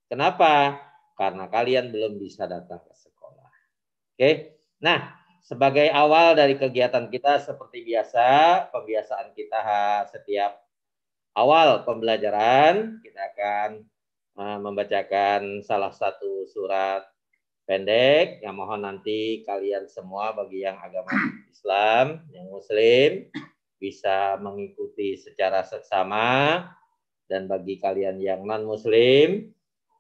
Kenapa? Karena kalian belum bisa datang ke sekolah. Oke. Nah, sebagai awal dari kegiatan kita seperti biasa, pembiasaan kita setiap awal pembelajaran, kita akan membacakan salah satu surat pendek yang mohon nanti kalian semua bagi yang agama Islam, yang Muslim, bisa mengikuti secara seksama, dan bagi kalian yang non-Muslim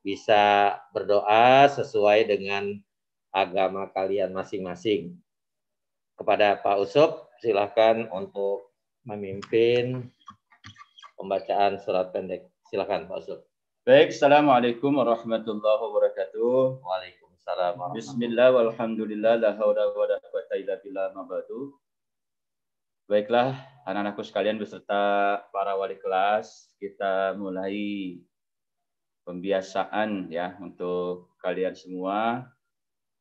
bisa berdoa sesuai dengan agama kalian masing-masing. Kepada Pak Usop, silakan untuk memimpin pembacaan surat pendek. Silakan Pak Usop. Baik, Assalamualaikum warahmatullahi wabarakatuh. Waalaikumsalam. Bismillah, walhamdulillah, la haula wa la quwwata illa billah, ma ba'du. Baiklah, anak-anakku sekalian beserta para wali kelas, kita mulai pembiasaan ya untuk kalian semua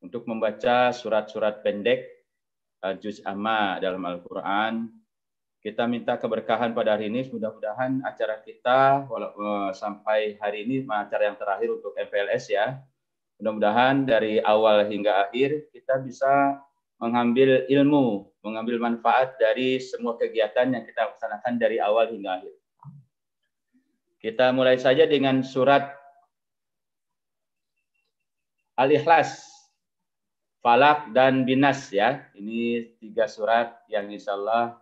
untuk membaca surat-surat pendek juz amma dalam Al-Qur'an. Kita minta keberkahan pada hari ini. Mudah-mudahan acara kita sampai hari ini acara yang terakhir untuk MPLS ya. Mudah-mudahan dari awal hingga akhir kita bisa mengambil ilmu, mengambil manfaat dari semua kegiatan yang kita laksanakan dari awal hingga akhir. Kita mulai saja dengan surat Al-Ikhlas, Falak, dan Binas ya. Ini 3 surat yang insya Allah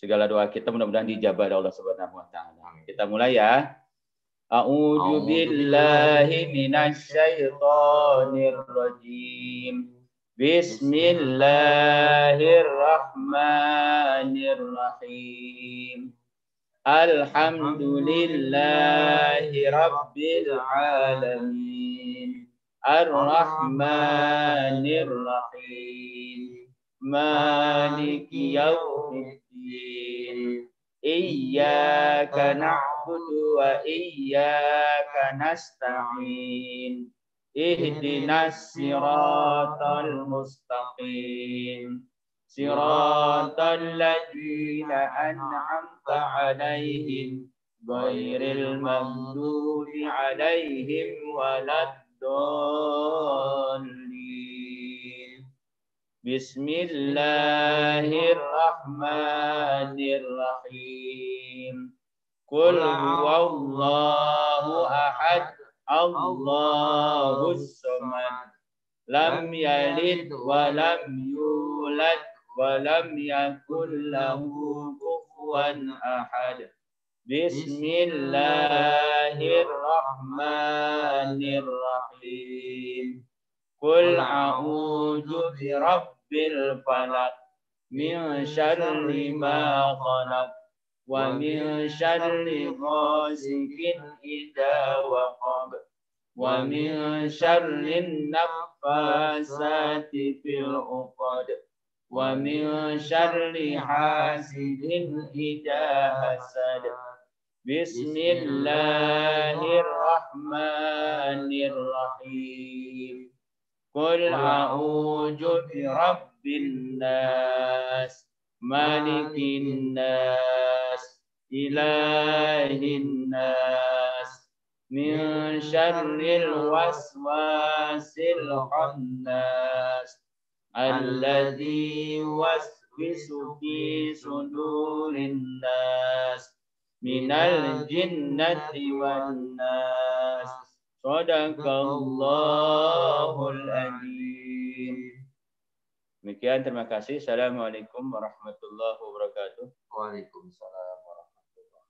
segala doa kita mudah-mudahan dijabah oleh Allah Subhanahu wa taala. Kita mulai ya. A'udzu billahi minasy syaithanir rajim. Bismillahirrahmanirrahim. Alhamdulillahi rabbil alamin. Ar-Rahmanir Rahim. Maliki yaumiddin. Iyyaka na'budu wa iyyaka nasta'in. Ihdinas siratal mustaqim. Siratal ladzina an'amta 'alaihim ghairil maghdubi 'alaihim waladdallin. Bismillahirrahmanirrahim. Qul huwallahu ahad, Allahus samad. Lam yalid wa lam yulad wa lam yakul lahu kufuwan ahad. Bismillahirrahmanirrahim. Qul a'udzu birabbil falaq min syarri ma khalaq wa min syarri ghasikin idza waqab wa min syarri naffasati fil 'uqad wa min syarri hasidin idza hasad. Bismillahirrahmanirrahim. Qul a'udzu birabbin nas, malikin nas, ilahin nas, min syarril waswasil khannas, alladzi waswisu fi sudurin nas, minal jinnati wan nas. Shadaqallahul adzim. Demikian, terima kasih. Assalamualaikum warahmatullahi wabarakatuh. Waalaikumsalam warahmatullahi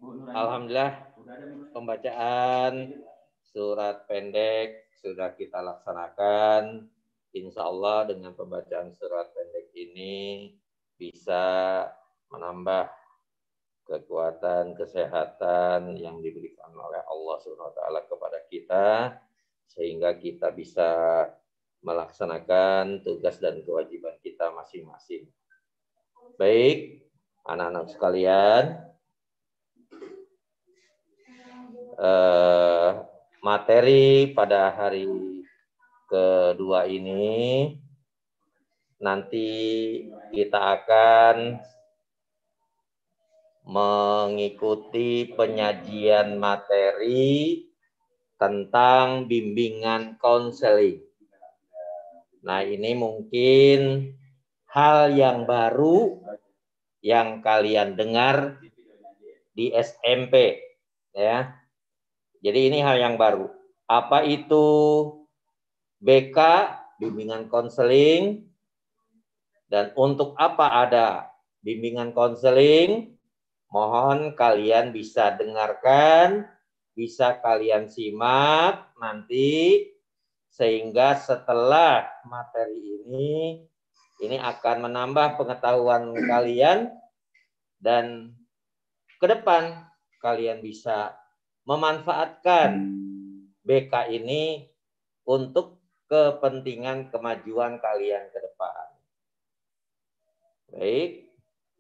wabarakatuh. Alhamdulillah, pembacaan surat pendek sudah kita laksanakan. Insya Allah dengan pembacaan surat pendek ini bisa menambah kekuatan, kesehatan yang diberikan oleh Allah SWT kepada kita, sehingga kita bisa melaksanakan tugas dan kewajiban kita masing-masing. Baik, anak-anak sekalian, materi pada hari kedua ini nanti kita akan mengikuti penyajian materi tentang bimbingan konseling. Nah, ini mungkin hal yang baru yang kalian dengar di SMP, ya. Jadi ini hal yang baru. Apa itu BK, bimbingan konseling, dan untuk apa ada bimbingan konseling? Mohon kalian bisa dengarkan, bisa kalian simak nanti, sehingga setelah materi ini akan menambah pengetahuan kalian, dan ke depan kalian bisa memanfaatkan BK ini untuk kepentingan kemajuan kalian ke depan. Baik,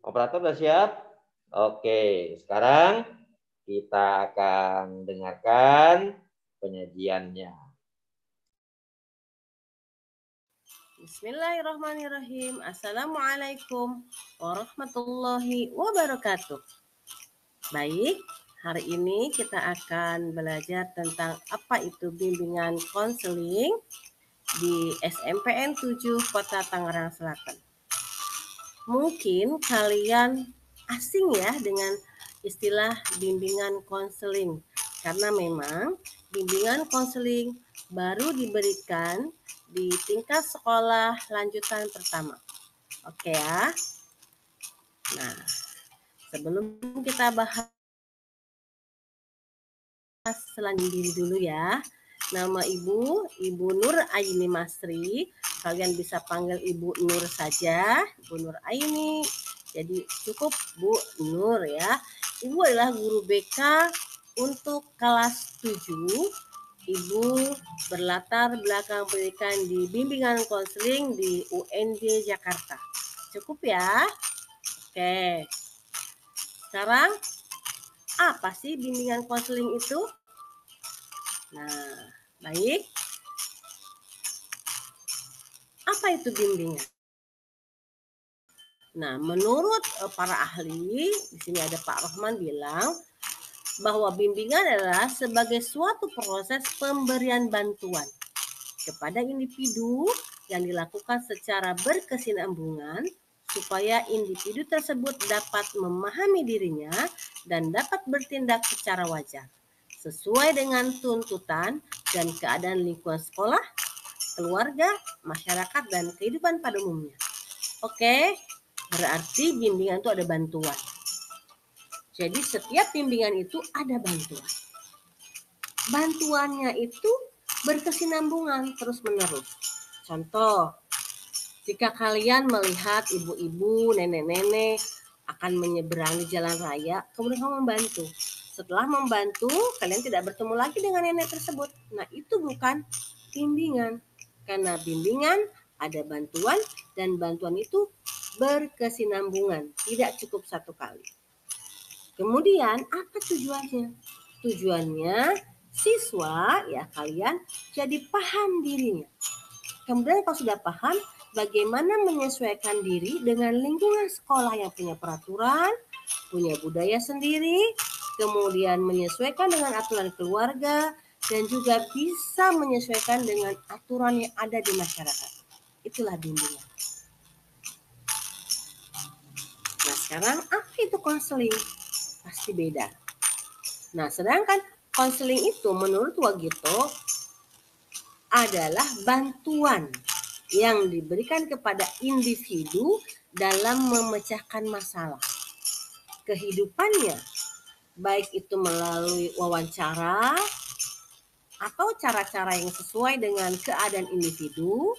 operator sudah siap? Oke, sekarang kita akan dengarkan penyajiannya. Bismillahirrahmanirrahim. Assalamualaikum warahmatullahi wabarakatuh. Baik, hari ini kita akan belajar tentang apa itu bimbingan konseling di SMPN 7 Kota Tangerang Selatan. Mungkin kalian asing ya dengan istilah bimbingan konseling, karena memang bimbingan konseling baru diberikan di tingkat sekolah lanjutan pertama. Oke ya. Nah, sebelum kita bahas selanjutnya diri dulu ya. Nama Ibu Nur Aini Masri. Kalian bisa panggil Ibu Nur saja, Ibu Nur Aini. Jadi cukup Bu Nur ya. Ibu adalah guru BK untuk kelas 7. Ibu berlatar belakang pendidikan di bimbingan konseling di UNJ Jakarta. Cukup ya? Oke. Sekarang apa sih bimbingan konseling itu? Nah, baik. Apa itu bimbingan? Nah, menurut para ahli, di sini ada Pak Rohman bilang bahwa bimbingan adalah sebagai suatu proses pemberian bantuan kepada individu yang dilakukan secara berkesinambungan supaya individu tersebut dapat memahami dirinya dan dapat bertindak secara wajar sesuai dengan tuntutan dan keadaan lingkungan sekolah, keluarga, masyarakat, dan kehidupan pada umumnya. Oke, berarti bimbingan itu ada bantuan. Jadi setiap bimbingan itu ada bantuan. Bantuannya itu berkesinambungan terus-menerus. Contoh, jika kalian melihat ibu-ibu, nenek-nenek akan menyeberangi jalan raya, kemudian kamu membantu. Setelah membantu, kalian tidak bertemu lagi dengan nenek tersebut. Nah, itu bukan bimbingan. Karena bimbingan ada bantuan, dan bantuan itu berkesinambungan, tidak cukup satu kali. Kemudian apa tujuannya? Tujuannya siswa ya kalian jadi paham dirinya. Kemudian kalau sudah paham bagaimana menyesuaikan diri dengan lingkungan sekolah yang punya peraturan, punya budaya sendiri, kemudian menyesuaikan dengan aturan keluarga, dan juga bisa menyesuaikan dengan aturan yang ada di masyarakat. Itulah bimbingan. Nah, sekarang apa itu konseling? Pasti beda. Nah, sedangkan konseling itu menurut Wagito adalah bantuan yang diberikan kepada individu dalam memecahkan masalah kehidupannya, baik itu melalui wawancara atau cara-cara yang sesuai dengan keadaan individu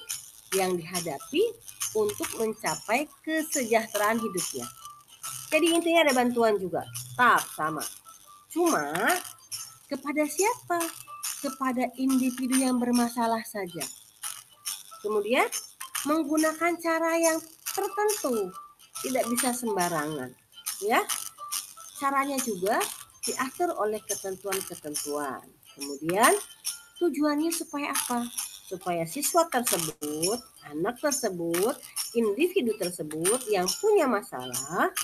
yang dihadapi untuk mencapai kesejahteraan hidupnya. Jadi intinya ada bantuan juga, sama. Cuma kepada siapa? Kepada individu yang bermasalah saja. Kemudian menggunakan cara yang tertentu, tidak bisa sembarangan. Ya, caranya juga diatur oleh ketentuan-ketentuan. Kemudian tujuannya supaya apa? supaya siswa tersebut, anak tersebut, individu tersebut yang punya masalah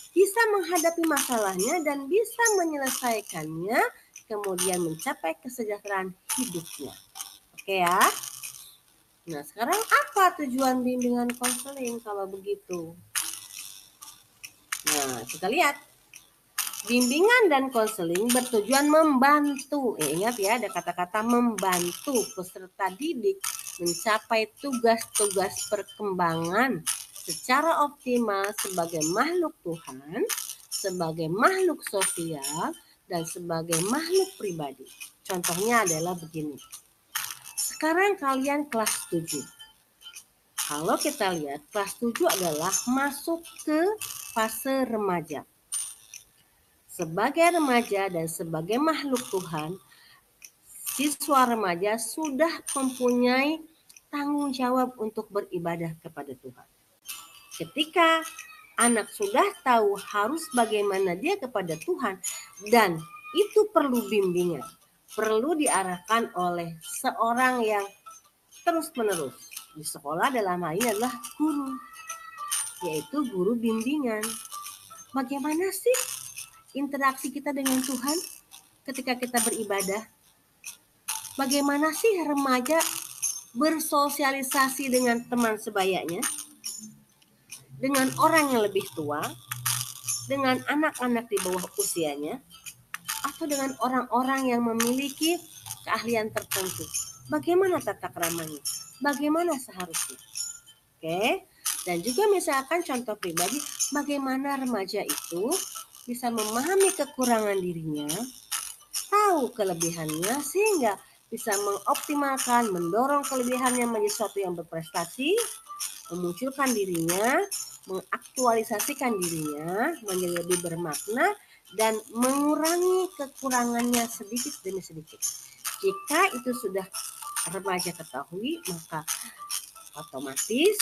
bisa menghadapi masalahnya dan bisa menyelesaikannya, kemudian mencapai kesejahteraan hidupnya. Oke ya. Nah, sekarang apa tujuan bimbingan konseling kalau begitu? Nah, kita lihat. Bimbingan dan konseling bertujuan membantu. Ingat ya, ada kata-kata membantu peserta didik mencapai tugas-tugas perkembangan secara optimal sebagai makhluk Tuhan, sebagai makhluk sosial, dan sebagai makhluk pribadi. Contohnya adalah begini. Sekarang kalian kelas 7. Kalau kita lihat, kelas 7 adalah masuk ke fase remaja. Sebagai remaja dan sebagai makhluk Tuhan, siswa remaja sudah mempunyai tanggung jawab untuk beribadah kepada Tuhan. Ketika anak sudah tahu harus bagaimana dia kepada Tuhan, dan itu perlu bimbingan, perlu diarahkan oleh seorang yang terus-menerus. Di sekolah dalam hal ini adalah guru, yaitu guru bimbingan. Bagaimana sih interaksi kita dengan Tuhan ketika kita beribadah? Bagaimana sih remaja bersosialisasi dengan teman sebayanya, dengan orang yang lebih tua, dengan anak-anak di bawah usianya, atau dengan orang-orang yang memiliki keahlian tertentu? Bagaimana tata keramanya? Bagaimana seharusnya? Oke. Dan juga misalkan contoh pribadi, bagaimana remaja itu bisa memahami kekurangan dirinya, tahu kelebihannya, sehingga bisa mengoptimalkan, mendorong kelebihannya menjadi sesuatu yang berprestasi, memunculkan dirinya, mengaktualisasikan dirinya menjadi lebih bermakna, dan mengurangi kekurangannya sedikit demi sedikit. Jika itu sudah remaja ketahui, maka otomatis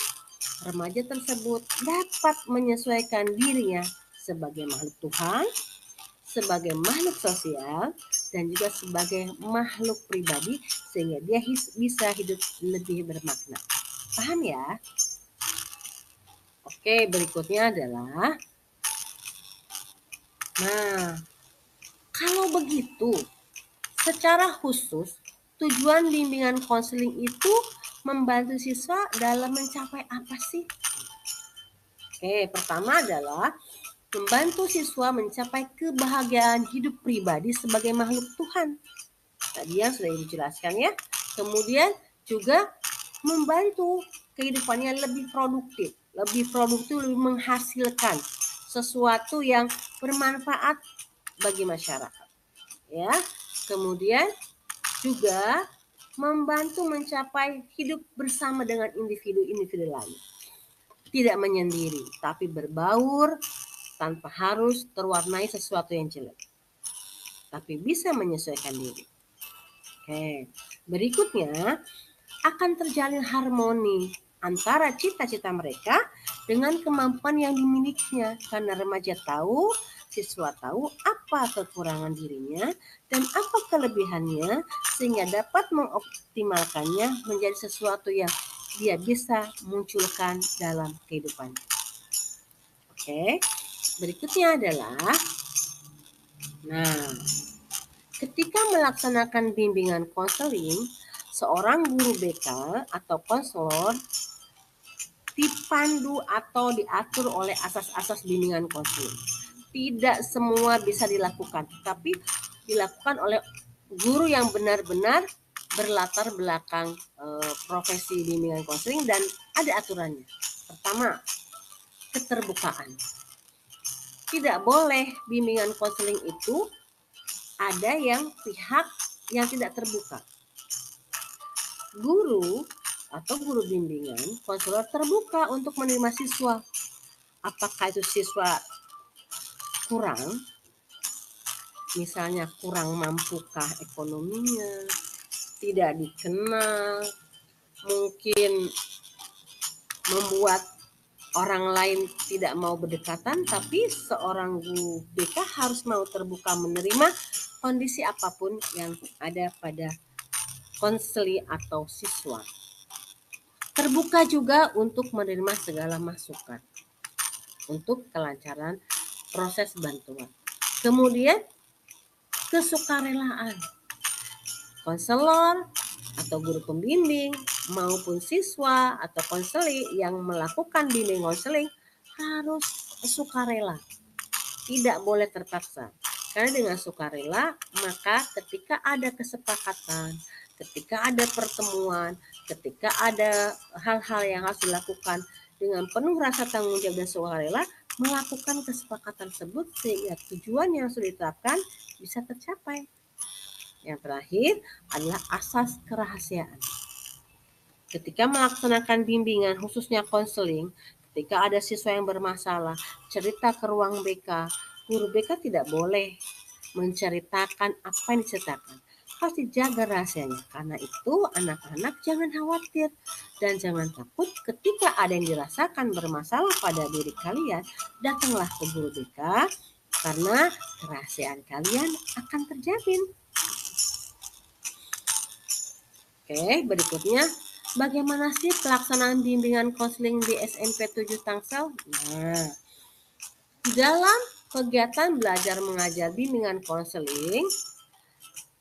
remaja tersebut dapat menyesuaikan dirinya sebagai makhluk Tuhan, sebagai makhluk sosial, dan juga sebagai makhluk pribadi, sehingga dia bisa hidup lebih bermakna. Paham ya? Oke, berikutnya adalah, nah, kalau begitu, secara khusus, tujuan bimbingan konseling itu membantu siswa dalam mencapai apa sih? Oke, pertama adalah membantu siswa mencapai kebahagiaan hidup pribadi sebagai makhluk Tuhan. Tadi yang sudah dijelaskan ya. Kemudian juga membantu kehidupannya lebih produktif, lebih menghasilkan sesuatu yang bermanfaat bagi masyarakat. Ya. Kemudian juga membantu mencapai hidup bersama dengan individu-individu lain. Tidak menyendiri, tapi berbaur tanpa harus terwarnai sesuatu yang jelek. Tapi bisa menyesuaikan diri. Oke. Berikutnya, akan terjalin harmoni antara cita-cita mereka dengan kemampuan yang dimilikinya. Karena remaja tahu, siswa tahu apa kekurangan dirinya dan apa kelebihannya, sehingga dapat mengoptimalkannya menjadi sesuatu yang dia bisa munculkan dalam kehidupannya. Oke, berikutnya adalah, nah, ketika melaksanakan bimbingan konseling, seorang guru BK atau konselor dipandu atau diatur oleh asas-asas bimbingan konseling. Tidak semua bisa dilakukan, tapi dilakukan oleh guru yang benar-benar berlatar belakang profesi bimbingan konseling dan ada aturannya. Pertama, keterbukaan. Tidak boleh bimbingan konseling itu ada yang pihak yang tidak terbuka. Guru atau guru bimbingan, konselor terbuka untuk menerima siswa. Apakah itu siswa kurang, misalnya kurang mampukah ekonominya, tidak dikenal, mungkin membuat orang lain tidak mau berdekatan, tapi seorang guru BK harus mau terbuka menerima kondisi apapun yang ada pada konseli atau siswa. Terbuka juga untuk menerima segala masukan untuk kelancaran proses bantuan. Kemudian kesukarelaan. Konselor atau guru pembimbing maupun siswa atau konseli yang melakukan bimbing konseling harus sukarela. Tidak boleh terpaksa. Karena dengan sukarela, maka ketika ada kesepakatan, ketika ada pertemuan, ketika ada hal-hal yang harus dilakukan dengan penuh rasa tanggung jawab dan sukarela, melakukan kesepakatan tersebut sehingga tujuan yang sudah ditetapkan bisa tercapai. Yang terakhir adalah asas kerahasiaan. Ketika melaksanakan bimbingan, khususnya konseling, ketika ada siswa yang bermasalah, cerita ke ruang BK, guru BK tidak boleh menceritakan apa yang diceritakan. Harus dijaga rahasianya. Karena itu anak-anak jangan khawatir dan jangan takut ketika ada yang dirasakan bermasalah pada diri kalian, datanglah ke guru BK karena kerahasiaan kalian akan terjamin. Oke, berikutnya bagaimana sih pelaksanaan bimbingan konseling di SMP 7 Tangsel? Nah, dalam kegiatan belajar mengajar bimbingan konseling,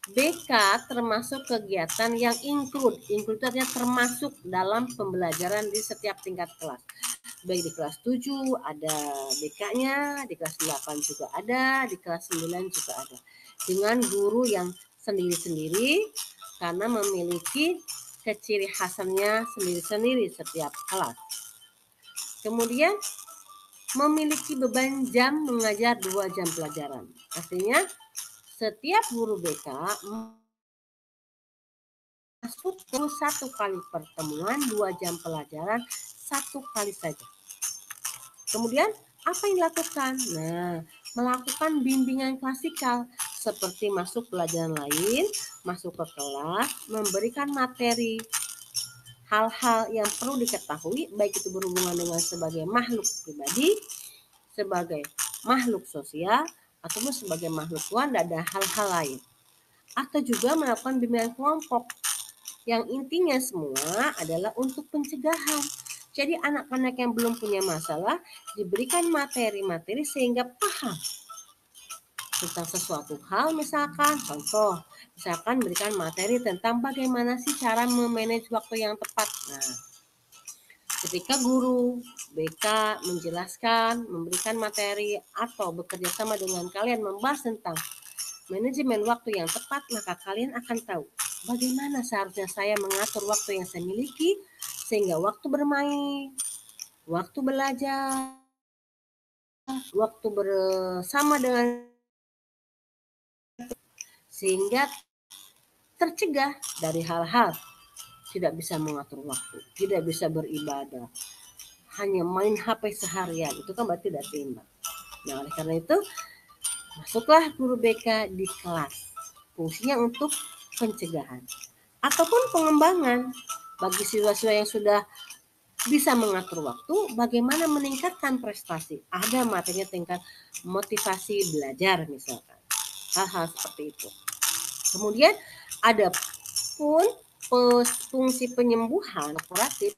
BK termasuk kegiatan yang include artinya termasuk dalam pembelajaran di setiap tingkat kelas. Baik di kelas 7 ada BK-nya, di kelas 8 juga ada, di kelas 9 juga ada. Dengan guru yang sendiri-sendiri karena memiliki keciri khasannya sendiri-sendiri setiap kelas. Kemudian memiliki beban jam mengajar 2 jam pelajaran. Artinya setiap guru BK masuk ke 1 kali pertemuan 2 jam pelajaran 1 kali saja. Kemudian apa yang dilakukan? Nah, melakukan bimbingan klasikal seperti masuk pelajaran lain, masuk ke kelas, memberikan materi hal-hal yang perlu diketahui, baik itu berhubungan dengan sebagai makhluk pribadi, sebagai makhluk sosial, ataupun sebagai makhluk Tuhan, dan ada hal-hal lain. Atau juga melakukan bimbingan kelompok, yang intinya semua adalah untuk pencegahan. Jadi anak-anak yang belum punya masalah diberikan materi-materi sehingga paham tentang sesuatu hal, misalkan contoh, misalkan berikan materi tentang bagaimana sih cara memanage waktu yang tepat. Nah, ketika guru BK menjelaskan, memberikan materi atau bekerja sama dengan kalian membahas tentang manajemen waktu yang tepat, maka kalian akan tahu bagaimana seharusnya saya mengatur waktu yang saya miliki sehingga waktu bermain, waktu belajar, waktu bersama dengan sehingga tercegah dari hal-hal tidak bisa mengatur waktu, tidak bisa beribadah, hanya main HP seharian, itu kan berarti tidak seimbang. Nah, oleh karena itu masuklah guru BK di kelas, fungsinya untuk pencegahan ataupun pengembangan bagi siswa-siswa yang sudah bisa mengatur waktu, bagaimana meningkatkan prestasi. Ada materinya tingkat motivasi belajar misalkan, hal-hal seperti itu. Kemudian ada pun fungsi penyembuhan kuratif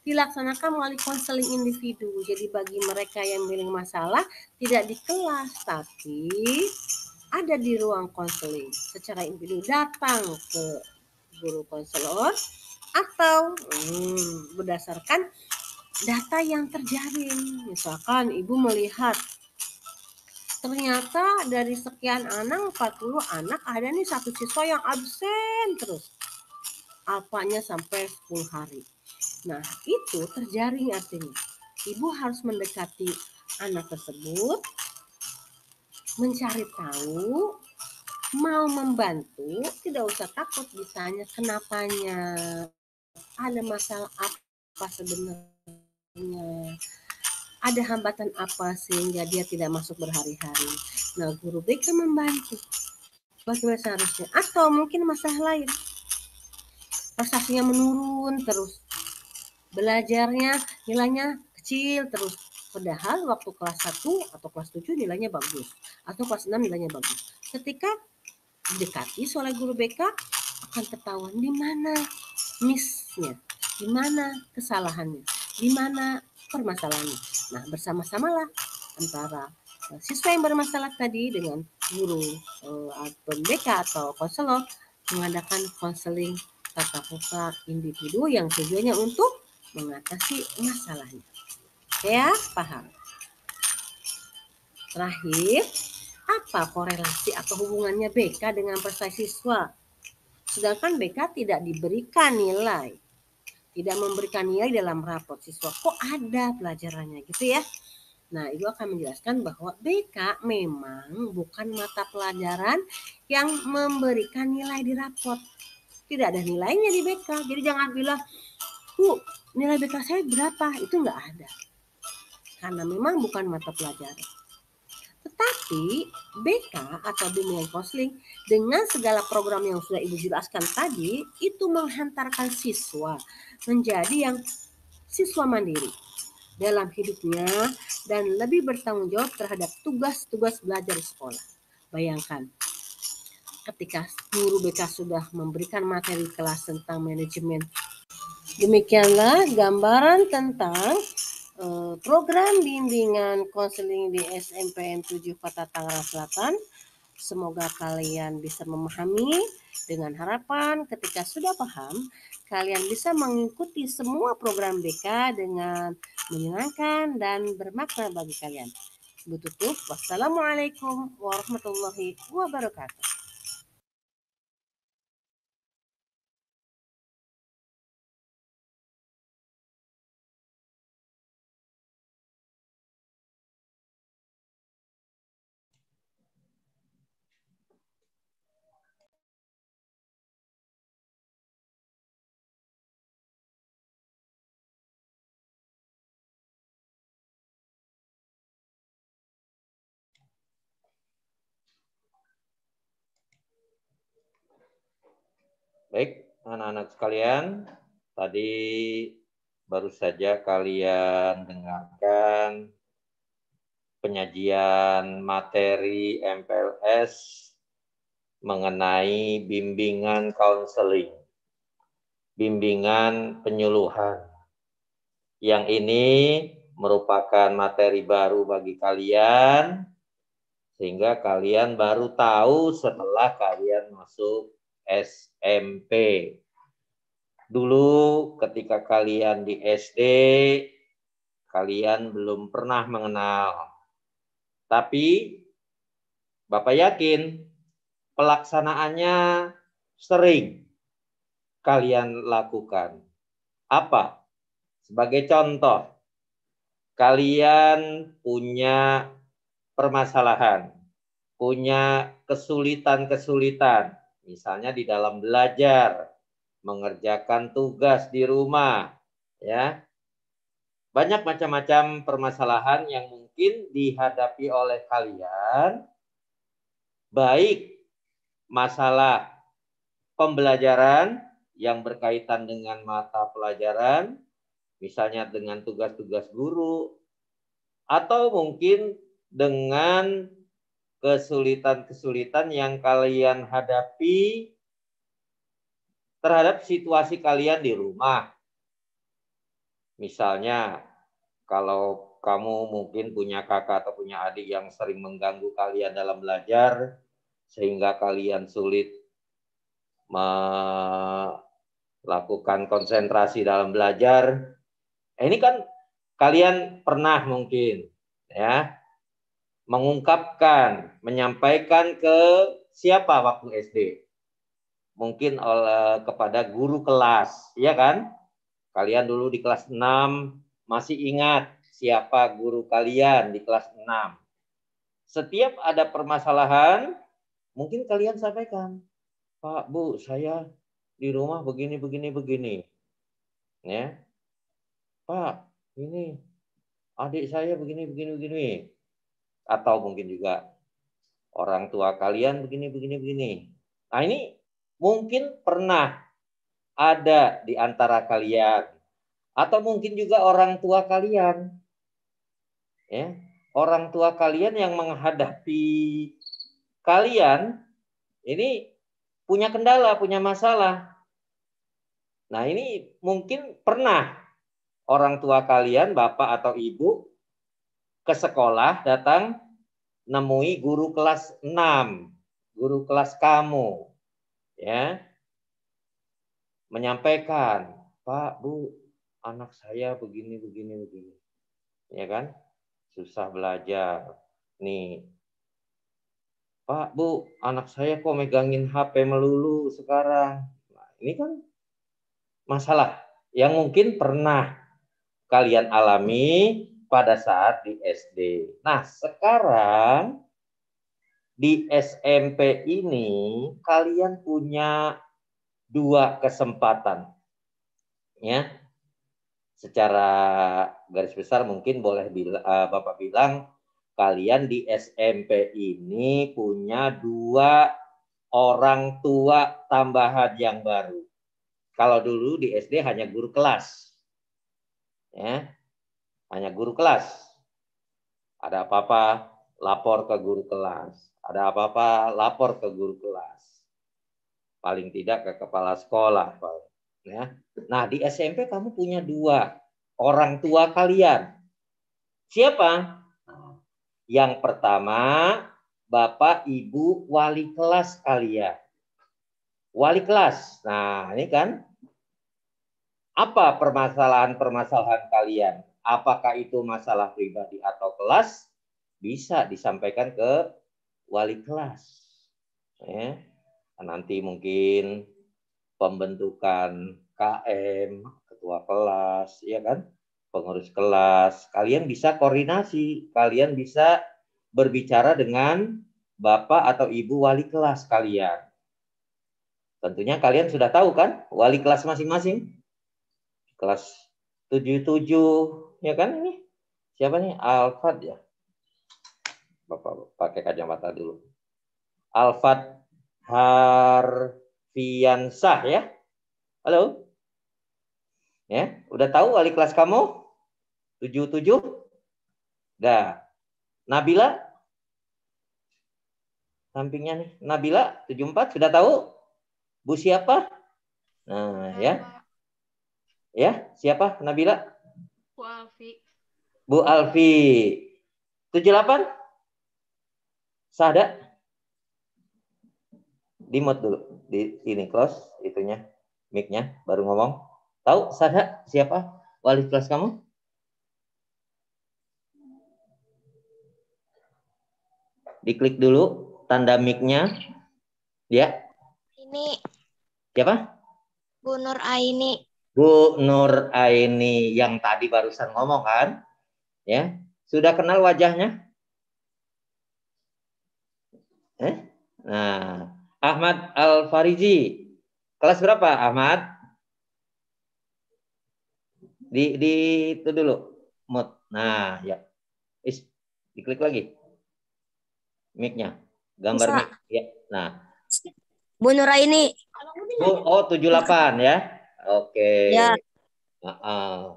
dilaksanakan melalui konseling individu. Jadi bagi mereka yang memiliki masalah tidak di kelas tapi ada di ruang konseling secara individu, datang ke guru konselor atau berdasarkan data yang terjaring. Misalkan ibu melihat ternyata dari sekian anak, 40 anak, ada nih satu siswa yang absen terus. Apanya sampai 10 hari. Nah, itu terjaring artinya. Ibu harus mendekati anak tersebut, mencari tahu, mau membantu, tidak usah takut ditanya kenapanya. Ada masalah apa sebenarnya? Ada hambatan apa sehingga dia tidak masuk berhari-hari. Nah, guru BK membantu bagaimana seharusnya. Atau mungkin masalah lain, prestasinya menurun terus, belajarnya nilainya kecil terus, padahal waktu kelas 1 atau kelas 7 nilainya bagus, atau kelas 6 nilainya bagus. Ketika didekati oleh guru BK, akan ketahuan di mana miss-nya, di mana kesalahannya, di mana permasalahannya. Nah, bersama-samalah antara siswa yang bermasalah tadi dengan guru atau BK atau konselor mengadakan konseling tatap muka individu yang tujuannya untuk mengatasi masalahnya. Ya, paham. Terakhir, apa korelasi atau hubungannya BK dengan prestasi siswa? Sedangkan BK tidak diberikan nilai, tidak memberikan nilai dalam rapot siswa. Kok ada pelajarannya gitu ya? Nah, Ibu akan menjelaskan bahwa BK memang bukan mata pelajaran yang memberikan nilai di rapot. Tidak ada nilainya di BK. Jadi jangan bilang, nilai BK saya berapa? Itu nggak ada. Karena memang bukan mata pelajaran. Tetapi BK atau bimbingan konseling dengan segala program yang sudah Ibu jelaskan tadi itu menghantarkan siswa menjadi yang siswa mandiri dalam hidupnya dan lebih bertanggung jawab terhadap tugas-tugas belajar di sekolah. Bayangkan ketika guru BK sudah memberikan materi kelas tentang manajemen. Demikianlah gambaran tentang program bimbingan konseling di SMPN 7 Kota Tangerang Selatan. Semoga kalian bisa memahami, dengan harapan ketika sudah paham, kalian bisa mengikuti semua program BK dengan menyenangkan dan bermakna bagi kalian. Ibu tutup, wassalamualaikum warahmatullahi wabarakatuh. Baik, anak-anak sekalian, tadi baru saja kalian dengarkan penyajian materi MPLS mengenai bimbingan konseling, bimbingan penyuluhan. Yang ini merupakan materi baru bagi kalian, sehingga kalian baru tahu setelah kalian masuk SMP. Dulu ketika kalian di SD, kalian belum pernah mengenal. Tapi Bapak yakin pelaksanaannya sering kalian lakukan. Apa? Sebagai contoh, kalian punya permasalahan, punya kesulitan-kesulitan, misalnya di dalam belajar, mengerjakan tugas di rumah, ya. Banyak macam-macam permasalahan yang mungkin dihadapi oleh kalian, baik masalah pembelajaran yang berkaitan dengan mata pelajaran, misalnya dengan tugas-tugas guru, atau mungkin dengan kesulitan-kesulitan yang kalian hadapi terhadap situasi kalian di rumah. Misalnya, kalau kamu mungkin punya kakak atau punya adik yang sering mengganggu kalian dalam belajar, sehingga kalian sulit melakukan konsentrasi dalam belajar. Ini kan kalian pernah mungkin ya mengungkapkan, menyampaikan ke siapa waktu SD? Mungkin kepada guru kelas, ya kan? Kalian dulu di kelas 6 masih ingat siapa guru kalian di kelas 6. Setiap ada permasalahan, mungkin kalian sampaikan, Pak, Bu, saya di rumah begini. Ya. Pak, ini adik saya begini. Atau mungkin juga orang tua kalian begini. Nah, ini mungkin pernah ada di antara kalian. Atau mungkin juga orang tua kalian. Ya, orang tua kalian yang menghadapi kalian ini punya kendala, punya masalah. Nah, ini mungkin pernah orang tua kalian, bapak atau ibu, ke sekolah datang nemui guru kelas 6, guru kelas kamu, ya, menyampaikan, Pak, Bu, anak saya begini, ya kan, susah belajar, nih, Pak, Bu, anak saya kok megangin HP melulu sekarang. Nah, ini kan masalah yang mungkin pernah kalian alami pada saat di SD. Nah, sekarang di SMP ini kalian punya 2 kesempatan. Ya. Secara garis besar mungkin boleh Bapak bilang kalian di SMP ini punya 2 orang tua tambahan yang baru. Kalau dulu di SD hanya guru kelas. Ya. Hanya guru kelas. Ada apa-apa lapor ke guru kelas. Ada apa-apa lapor ke guru kelas. Paling tidak ke kepala sekolah. Ya. Nah, di SMP kamu punya 2 orang tua kalian. Siapa? Yang pertama, Bapak Ibu wali kelas kalian. Wali kelas. Nah, ini kan apa permasalahan-permasalahan kalian? Apakah itu masalah pribadi atau kelas? Bisa disampaikan ke wali kelas. Ya. Nanti mungkin pembentukan KM, ketua kelas, ya kan? Pengurus kelas. Kalian bisa koordinasi, kalian bisa berbicara dengan Bapak atau Ibu wali kelas kalian. Tentunya kalian sudah tahu kan wali kelas masing-masing. Kelas 77, ya kan ini? Siapa nih? Alfat ya? Bapak pakai kacamata dulu. Alfat Harfiansah ya? Halo? Ya, udah tahu wali kelas kamu? 77? Dah. Nabila? Sampingnya nih. Nabila 74 sudah tahu? Bu siapa? Nah, ya. Ya, siapa Nabila? Bu Alfi. Bu Alfi. 78? Sada? Di mute dulu. Di ini close itunya, mic-nya baru ngomong. Tahu Sada siapa wali kelas kamu? Diklik dulu tanda mic-nya. Ya. Ini Siapa? Bu Nur Aini. Bu Nur Aini yang tadi barusan ngomong kan? Ya. Sudah kenal wajahnya? Nah, Ahmad Al-Farizi. Kelas berapa, Ahmad? Di itu dulu. Mute. Nah, ya. Diklik lagi. Mic-nya. Gambar mic. Ya. Nah. Bu Nur Aini. Oh, 78 ya. Oke. Ya.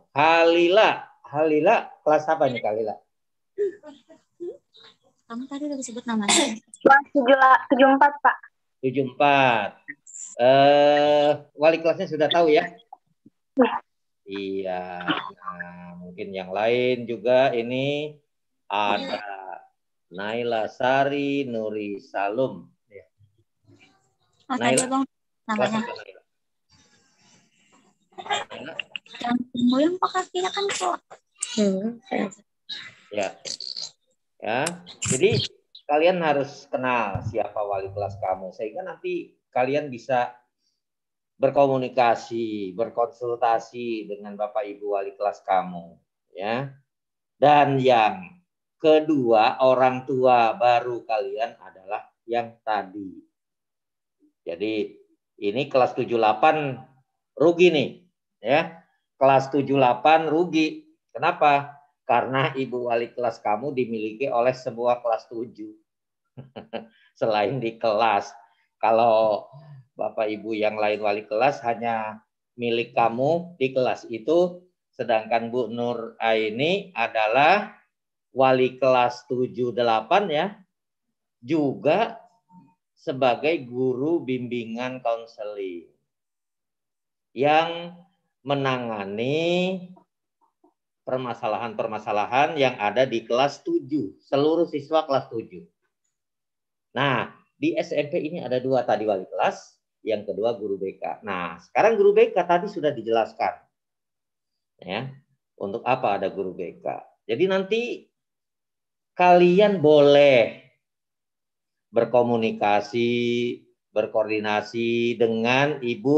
Halila. Halila kelas apa nih Halila? Kamu tadi udah disebut namanya. Kelas 74, Pak. 74. Wali kelasnya sudah tahu ya? Iya. Nah, mungkin yang lain juga ini ada Naila Sari Nuri Salum. Ya. Naila, Bang, namanya. Yang goyang pak kakinya kan kok. Ya. Ya. Jadi kalian harus kenal siapa wali kelas kamu sehingga nanti kalian bisa berkomunikasi, berkonsultasi dengan Bapak Ibu wali kelas kamu, ya. Dan yang kedua, orang tua baru kalian adalah yang tadi. Jadi ini kelas 78 rugi nih, ya. Kelas 78 rugi. Kenapa? Karena ibu wali kelas kamu dimiliki oleh sebuah kelas 7. Selain di kelas. Kalau Bapak Ibu yang lain wali kelas hanya milik kamu di kelas itu, sedangkan Bu Nur Aini adalah wali kelas 78 ya. Juga sebagai guru bimbingan konseling yang menangani permasalahan-permasalahan yang ada di kelas 7, seluruh siswa kelas 7. Nah, di SMP ini ada 2 tadi wali kelas, yang kedua guru BK. Nah, sekarang guru BK tadi sudah dijelaskan. Ya, untuk apa ada guru BK? Jadi nanti kalian boleh berkomunikasi, berkoordinasi dengan Ibu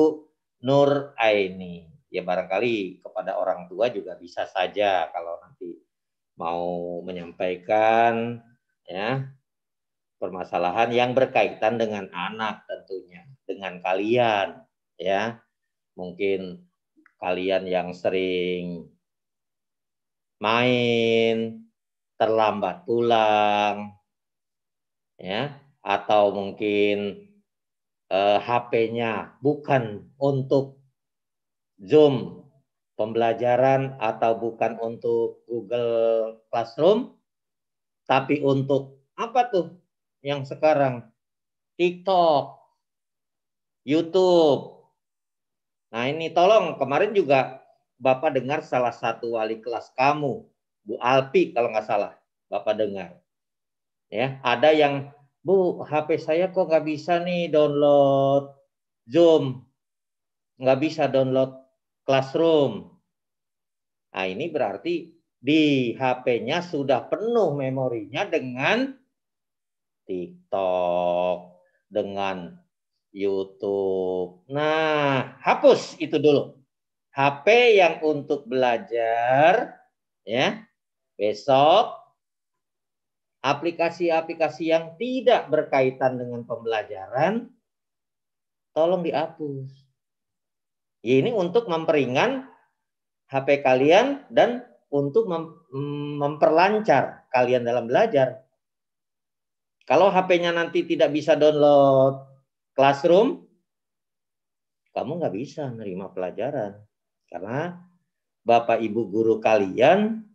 Nur Aini. Ya barangkali kepada orang tua juga bisa saja kalau nanti mau menyampaikan ya permasalahan yang berkaitan dengan anak tentunya, dengan kalian ya. Mungkin kalian yang sering main, terlambat pulang ya, atau mungkin HP-nya bukan untuk Zoom pembelajaran atau bukan untuk Google Classroom, tapi untuk apa tuh yang sekarang? TikTok, YouTube. Nah ini tolong, kemarin juga Bapak dengar salah satu wali kelas kamu, Bu Alpi kalau nggak salah, Bapak dengar. Ya, ada yang, Bu, HP saya kok nggak bisa nih download Zoom, nggak bisa download Classroom. Nah ini berarti di HP-nya sudah penuh memorinya dengan TikTok, dengan YouTube. Nah, hapus itu dulu. HP yang untuk belajar, ya, besok aplikasi-aplikasi yang tidak berkaitan dengan pembelajaran, tolong dihapus. Ini untuk memperingan HP kalian dan untuk memperlancar kalian dalam belajar. Kalau HP-nya nanti tidak bisa download Classroom, kamu nggak bisa nerima pelajaran. Karena Bapak Ibu guru kalian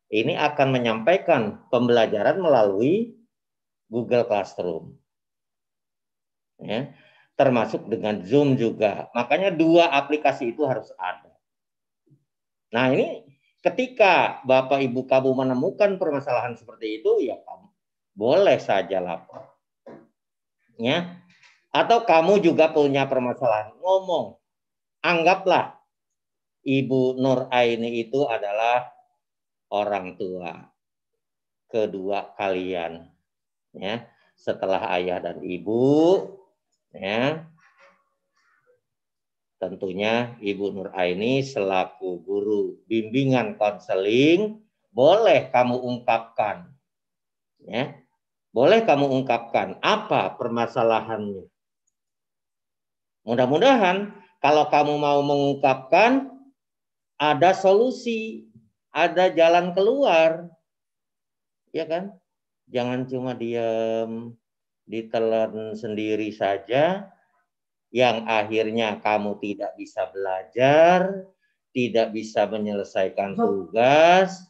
ini akan menyampaikan pembelajaran melalui Google Classroom. Ya, termasuk dengan Zoom juga. Makanya 2 aplikasi itu harus ada. Nah ini ketika Bapak Ibu kamu menemukan permasalahan seperti itu, ya kamu boleh saja lapor. Ya. Atau kamu juga punya permasalahan, ngomong. Anggaplah Ibu Nur Aini itu adalah orang tua kedua kalian. Ya. Setelah ayah dan ibu, ya, tentunya Ibu Nur Aini selaku guru bimbingan konseling boleh kamu ungkapkan, ya, boleh kamu ungkapkan apa permasalahannya. Mudah-mudahan kalau kamu mau mengungkapkan ada solusi, ada jalan keluar, ya kan? Jangan cuma diam, ditelan sendiri saja, yang akhirnya kamu tidak bisa belajar, tidak bisa menyelesaikan tugas,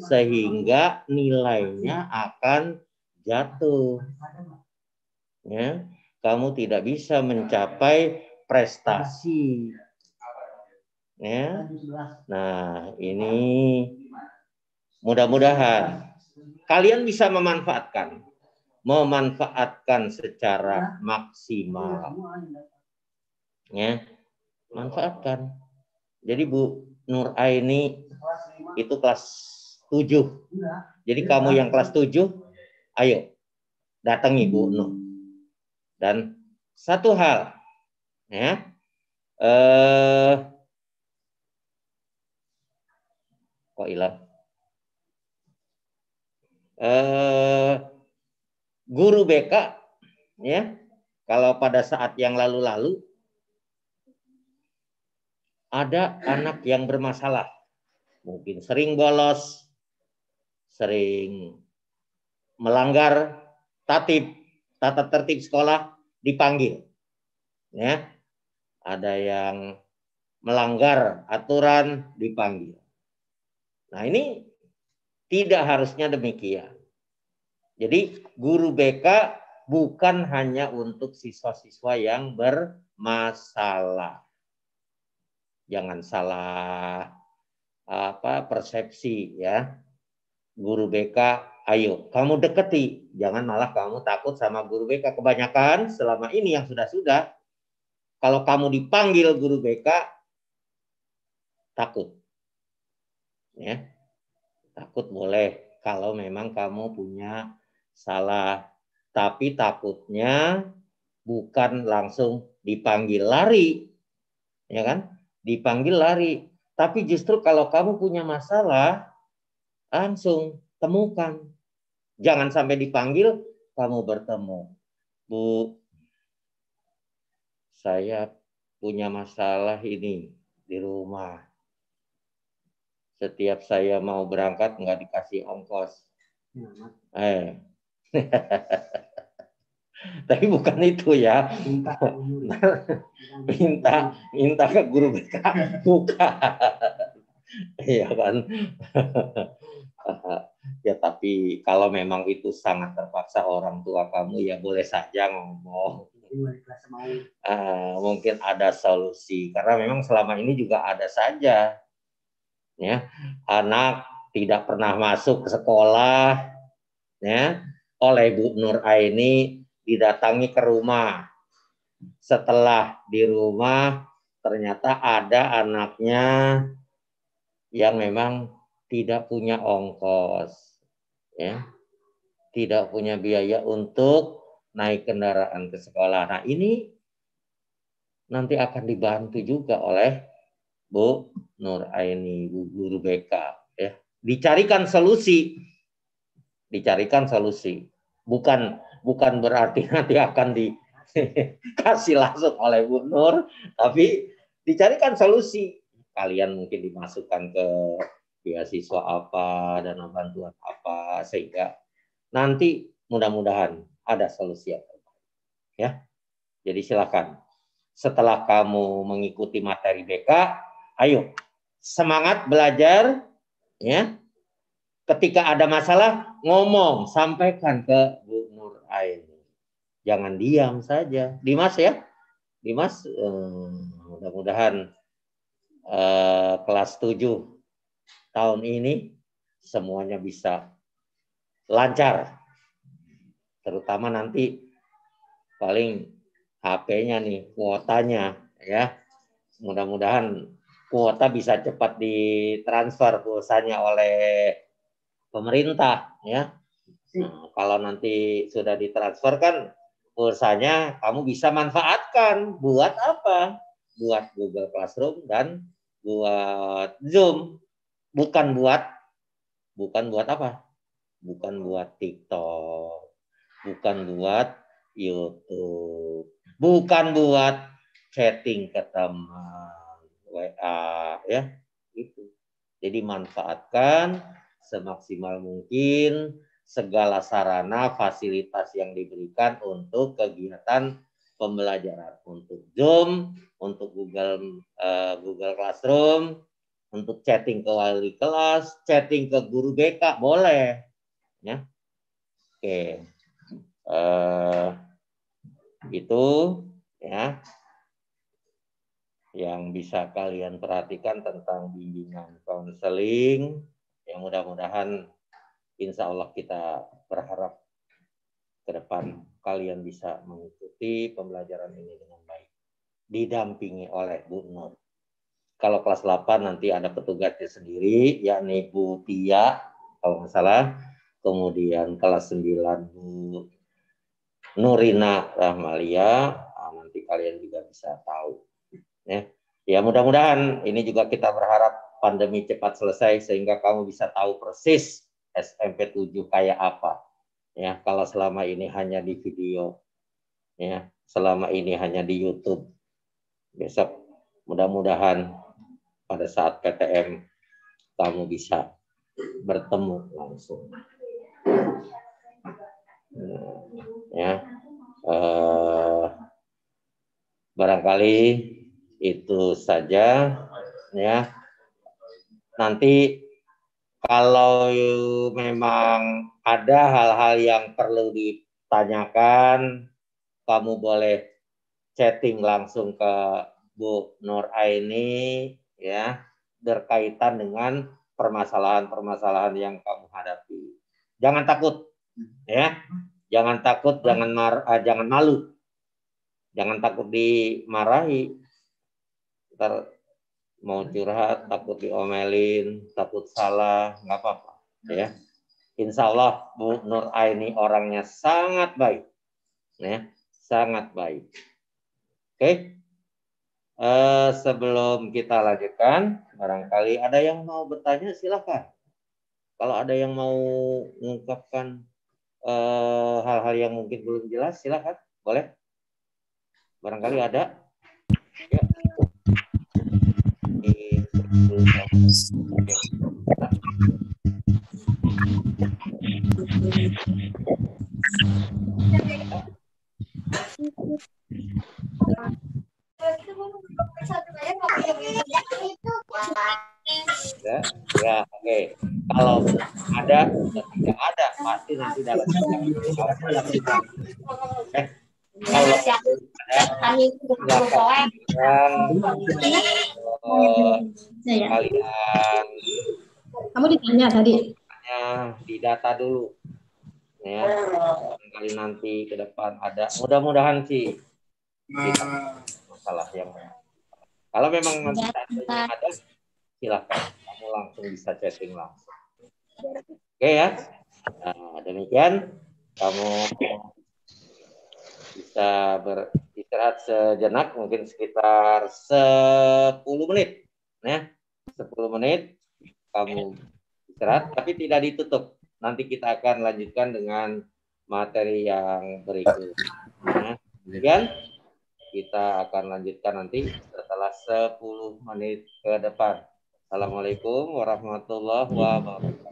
sehingga nilainya akan jatuh. Ya, kamu tidak bisa mencapai prestasi. Ya. Nah, ini mudah-mudahan kalian bisa memanfaatkan secara maksimal. Ya, manfaatkan. Jadi Bu Nur Aini itu kelas 7. Jadi kamu yang kelas 7, ayo datangi Bu Nur. Dan satu hal, ya, kok hilang? Guru BK, ya, kalau pada saat yang lalu-lalu ada anak yang bermasalah, mungkin sering bolos, sering melanggar tata tertib sekolah, dipanggil. Ya. Ada yang melanggar aturan, dipanggil. Nah, ini tidak harusnya demikian. Jadi guru BK bukan hanya untuk siswa-siswa yang bermasalah. Jangan salah persepsi ya. Guru BK, ayo kamu deketi, jangan malah kamu takut sama guru BK. Kebanyakan selama ini yang sudah-sudah, kalau kamu dipanggil guru BK, takut. Ya, takut boleh kalau memang kamu punya salah. Tapi takutnya bukan langsung dipanggil lari. Ya kan? Dipanggil lari. Tapi justru kalau kamu punya masalah, langsung temukan. Jangan sampai dipanggil, kamu bertemu. Bu, saya punya masalah ini di rumah. Setiap saya mau berangkat nggak dikasih ongkos. Tapi bukan itu ya. Minta ke guru BK. Bukan. Iya kan. Ya tapi kalau memang itu sangat terpaksa orang tua kamu, ya boleh saja ngomong. Mungkin ada solusi. Karena memang selama ini juga ada saja. Ya, anak tidak pernah masuk ke sekolah. Ya, oleh Bu Nur Aini didatangi ke rumah. Setelah di rumah ternyata ada anaknya yang memang tidak punya ongkos, ya, tidak punya biaya untuk naik kendaraan ke sekolah. Nah ini nanti akan dibantu juga oleh Bu Nur Aini, Bu Guru BK, ya. Dicarikan solusi. Bukan berarti nanti akan dikasih langsung oleh Bu Nur, tapi dicarikan solusi. Kalian mungkin dimasukkan ke beasiswa apa, dana bantuan apa, sehingga nanti mudah-mudahan ada solusi yang terbaik. Ya, jadi silakan. Setelah kamu mengikuti materi BK, ayo semangat belajar, ya. Ketika ada masalah, ngomong, sampaikan ke Bu Nur Aini. Jangan diam saja. Dimas ya. Dimas, mudah-mudahan kelas 7 tahun ini semuanya bisa lancar. Terutama nanti paling HP-nya nih, kuotanya ya. Mudah-mudahan kuota bisa cepat ditransfer pulsanya oleh pemerintah ya. Nah, kalau nanti sudah ditransfer kan pulsanya kamu bisa manfaatkan buat apa? Buat Google Classroom dan buat Zoom. Bukan buat apa? Bukan buat TikTok, bukan buat YouTube, bukan buat chatting ke teman, WA ya. Itu. Jadi manfaatkan semaksimal mungkin segala sarana fasilitas yang diberikan untuk kegiatan pembelajaran, untuk Zoom, untuk Google Classroom, untuk chatting ke wali kelas, chatting ke guru BK boleh, ya. Oke, itu ya yang bisa kalian perhatikan tentang bimbingan konseling. Yang mudah-mudahan insya Allah kita berharap ke depan kalian bisa mengikuti pembelajaran ini dengan baik. Didampingi oleh Bu Nur. Kalau kelas 8 nanti ada petugasnya sendiri, yakni Bu Tia, kalau nggak salah. Kemudian kelas 9 Bu Nurina Rahmalia. Nanti kalian juga bisa tahu. Ya mudah-mudahan ini juga kita berharap pandemi cepat selesai sehingga kamu bisa tahu persis SMP 7 kayak apa. Ya, kalau selama ini hanya di video, ya, selama ini hanya di YouTube. Besok mudah-mudahan pada saat PTM kamu bisa bertemu langsung. Ya. Barangkali itu saja ya. Nanti kalau memang ada hal-hal yang perlu tanyakan, kamu boleh chatting langsung ke Bu Nur Aini ya, berkaitan dengan permasalahan-permasalahan yang kamu hadapi. Jangan takut ya. Jangan takut, jangan malu. Jangan takut dimarahi. Ntar mau curhat, takut diomelin, takut salah, nggak apa-apa ya. Insya Allah Bu Nur Aini orangnya sangat baik, ya, sangat baik. Oke, sebelum kita lanjutkan, barangkali ada yang mau bertanya silahkan. Kalau ada yang mau mengungkapkan hal-hal yang mungkin belum jelas, silahkan, boleh. Barangkali ada. Ya. Ya, oke. Kalau ada, tidak ada, pasti nanti dalam kalau ada kalian kamu ditanya tadi di data dulu ya, kali nanti ke depan ada, mudah-mudahan sih masalah yang kalau memang nanti ada silakan kamu langsung bisa chatting langsung. Oke ya, nah, demikian kamu bisa beristirahat sejenak, mungkin sekitar 10 menit ya, 10 menit kamu istirahat, tapi tidak ditutup. Nanti kita akan lanjutkan dengan materi yang berikut. Nah, kemudian kita akan lanjutkan nanti setelah 10 menit ke depan. Assalamualaikum warahmatullahi wabarakatuh.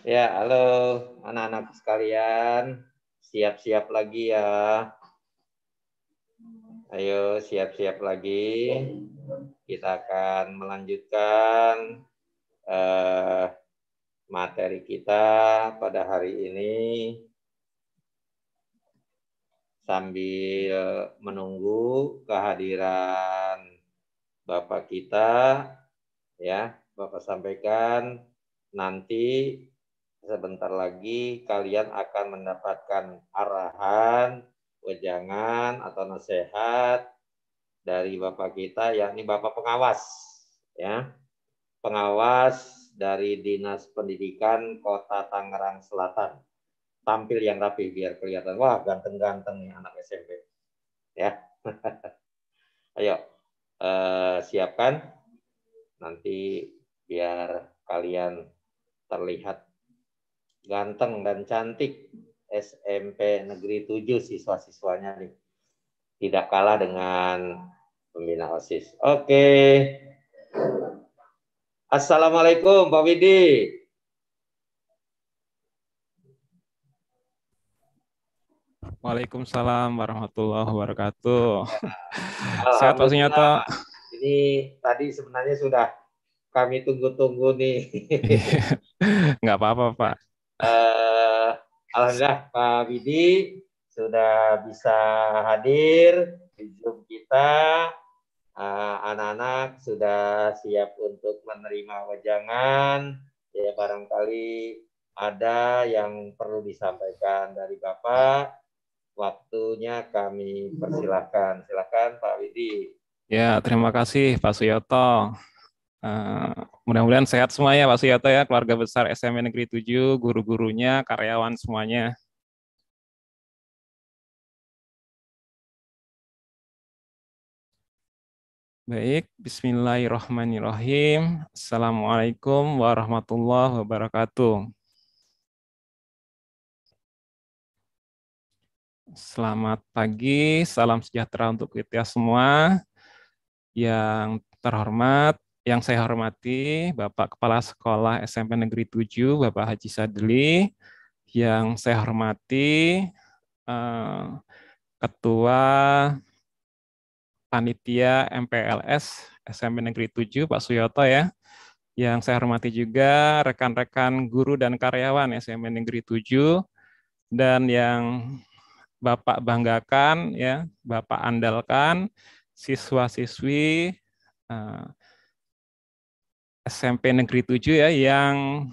Ya, halo anak-anak sekalian. Siap-siap lagi ya. Ayo siap-siap lagi. Kita akan melanjutkan materi kita pada hari ini sambil menunggu kehadiran Bapak kita ya. Bapak sampaikan nanti sebentar lagi kalian akan mendapatkan arahan, wejangan atau nasihat dari Bapak kita, yakni Bapak pengawas ya. Pengawas dari Dinas Pendidikan Kota Tangerang Selatan. Tampil yang rapi biar kelihatan, wah ganteng-ganteng nih anak SMP. Ya. Ayo, siapkan. Nanti biar kalian terlihat ganteng dan cantik. SMP Negeri 7 siswa-siswanya nih. Tidak kalah dengan pembina OSIS. Oke. Assalamualaikum Pak Widi. Waalaikumsalam warahmatullahi wabarakatuh. Sehat Pak Alhamdulillah. Sunyoto. Ini tadi sebenarnya sudah kami tunggu-tunggu nih. Nggak apa-apa Pak. Alhamdulillah Pak Widi sudah bisa hadir di Zoom kita. Anak-anak sudah siap untuk menerima wejangan. Ya barangkali ada yang perlu disampaikan dari Bapak. Waktunya kami persilahkan. Silakan Pak Widi. Ya, terima kasih Pak Suyoto. Mudah-mudahan sehat semua ya Pak Suyoto ya, keluarga besar SMP Negeri 7, guru-gurunya, karyawan semuanya. Baik, bismillahirrahmanirrahim. Assalamualaikum warahmatullahi wabarakatuh. Selamat pagi, salam sejahtera untuk kita semua. Yang terhormat, yang saya hormati Bapak Kepala Sekolah SMP Negeri 7, Bapak Haji Sadli. Yang saya hormati Ketua Panitia MPLS SMP Negeri 7, Pak Suyoto ya. Yang saya hormati juga rekan-rekan guru dan karyawan SMP Negeri 7, dan yang Bapak banggakan ya, Bapak andalkan siswa-siswi SMP Negeri 7 ya, yang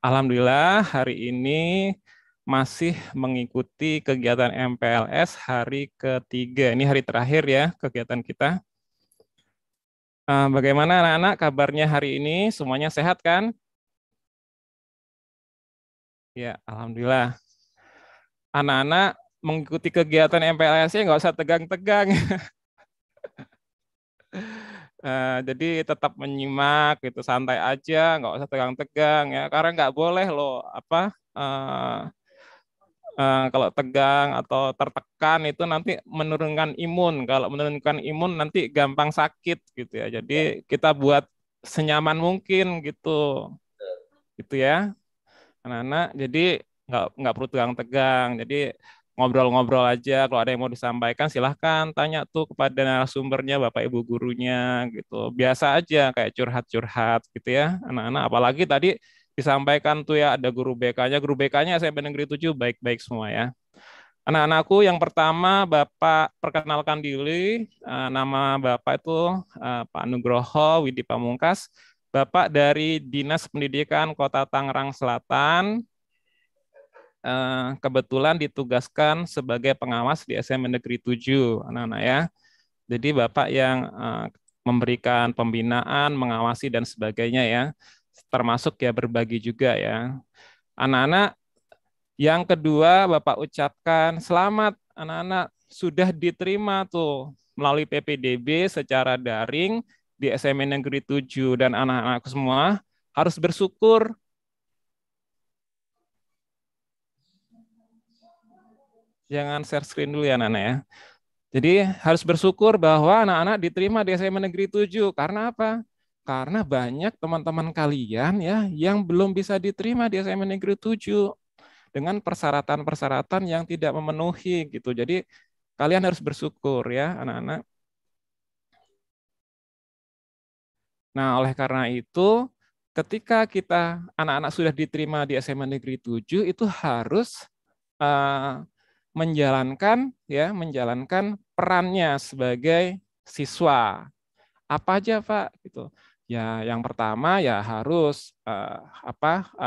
alhamdulillah hari ini masih mengikuti kegiatan MPLS hari ketiga. Ini hari terakhir ya kegiatan kita. Bagaimana anak-anak kabarnya hari ini? Semuanya sehat kan? Ya, alhamdulillah. Anak-anak mengikuti kegiatan MPLS-nya nggak usah tegang-tegang. Jadi tetap menyimak gitu, santai aja, nggak usah tegang-tegang ya, karena nggak boleh loh kalau tegang atau tertekan itu nanti menurunkan imun. Kalau menurunkan imun nanti gampang sakit gitu ya. Jadi kita buat senyaman mungkin gitu ya anak-anak. Jadi nggak perlu tegang-tegang. Jadi ngobrol-ngobrol aja. Kalau ada yang mau disampaikan silahkan tanya tuh kepada narasumbernya, Bapak Ibu gurunya gitu. Biasa aja kayak curhat-curhat gitu ya anak-anak. Apalagi tadi disampaikan tuh ya ada guru BK-nya SMP Negeri 7 baik-baik semua ya. Anak-anakku yang pertama Bapak perkenalkan diri, nama Bapak itu Pak Nugroho Widi Pamungkas. Bapak dari Dinas Pendidikan Kota Tangerang Selatan, kebetulan ditugaskan sebagai pengawas di SMP Negeri 7, anak-anak ya. Jadi Bapak yang memberikan pembinaan, mengawasi dan sebagainya ya, termasuk ya berbagi juga ya. Anak-anak, yang kedua Bapak ucapkan selamat anak-anak sudah diterima tuh melalui PPDB secara daring di SMP Negeri 7, dan anak-anak semua harus bersyukur. Jangan share screen dulu ya anak-anak ya. Jadi harus bersyukur bahwa anak-anak diterima di SMA Negeri 7. Karena apa? Karena banyak teman-teman kalian ya yang belum bisa diterima di SMA Negeri 7 dengan persyaratan-persyaratan yang tidak memenuhi gitu. Jadi kalian harus bersyukur ya anak-anak. Nah, oleh karena itu ketika kita anak-anak sudah diterima di SMA Negeri 7 itu harus menjalankan perannya sebagai siswa. Apa aja, Pak? Gitu. Ya, yang pertama ya harus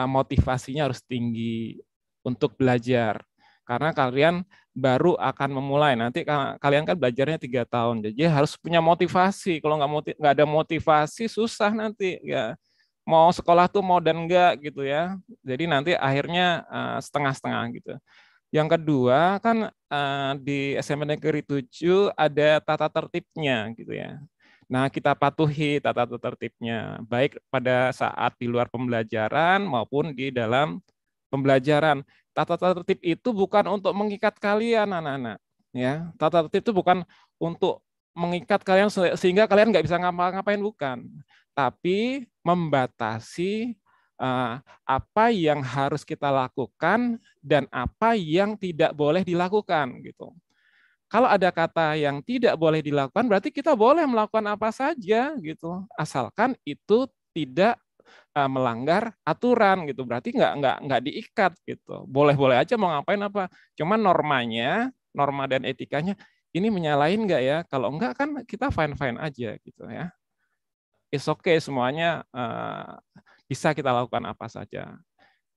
motivasinya harus tinggi untuk belajar. Karena kalian baru akan memulai. Nanti kalian kan belajarnya 3 tahun. Jadi harus punya motivasi. Kalau nggak ada motivasi susah nanti ya. Mau sekolah tuh mau dan enggak gitu ya. Jadi nanti akhirnya setengah-setengah gitu. Yang kedua kan di SMA Negeri 7 ada tata tertibnya gitu ya. Nah, kita patuhi tata tertibnya, baik pada saat di luar pembelajaran maupun di dalam pembelajaran. Tata tertib itu bukan untuk mengikat kalian, anak-anak. Ya, tata tertib itu bukan untuk mengikat kalian sehingga kalian nggak bisa ngapa-ngapain, bukan. Tapi membatasi apa yang harus kita lakukan dan apa yang tidak boleh dilakukan, gitu. Kalau ada kata yang tidak boleh dilakukan, berarti kita boleh melakukan apa saja gitu, asalkan itu tidak melanggar aturan gitu. Berarti nggak diikat gitu. Boleh-boleh aja mau ngapain apa. Cuman normanya, norma dan etikanya ini menyalahin nggak ya? Kalau enggak kan kita fine-fine aja gitu ya. It's okay, semuanya bisa kita lakukan apa saja.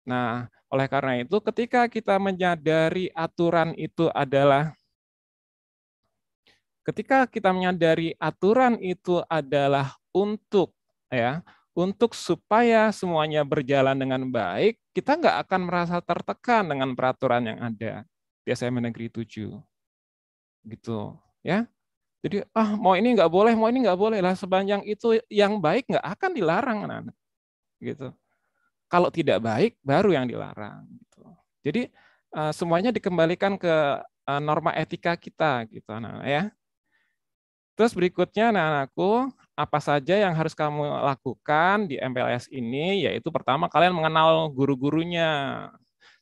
Nah, oleh karena itu ketika kita menyadari aturan itu adalah untuk supaya semuanya berjalan dengan baik, kita nggak akan merasa tertekan dengan peraturan yang ada di SMA Negeri 7. Gitu, ya. Jadi, mau ini nggak boleh, mau ini nggak boleh lah, sepanjang itu yang baik nggak akan dilarang, anak-anak. Gitu. Kalau tidak baik, baru yang dilarang. Gitu. Jadi, semuanya dikembalikan ke norma etika kita, gitu, anak-anak ya. Terus berikutnya anak-anakku, apa saja yang harus kamu lakukan di MPLS ini, yaitu pertama kalian mengenal guru-gurunya.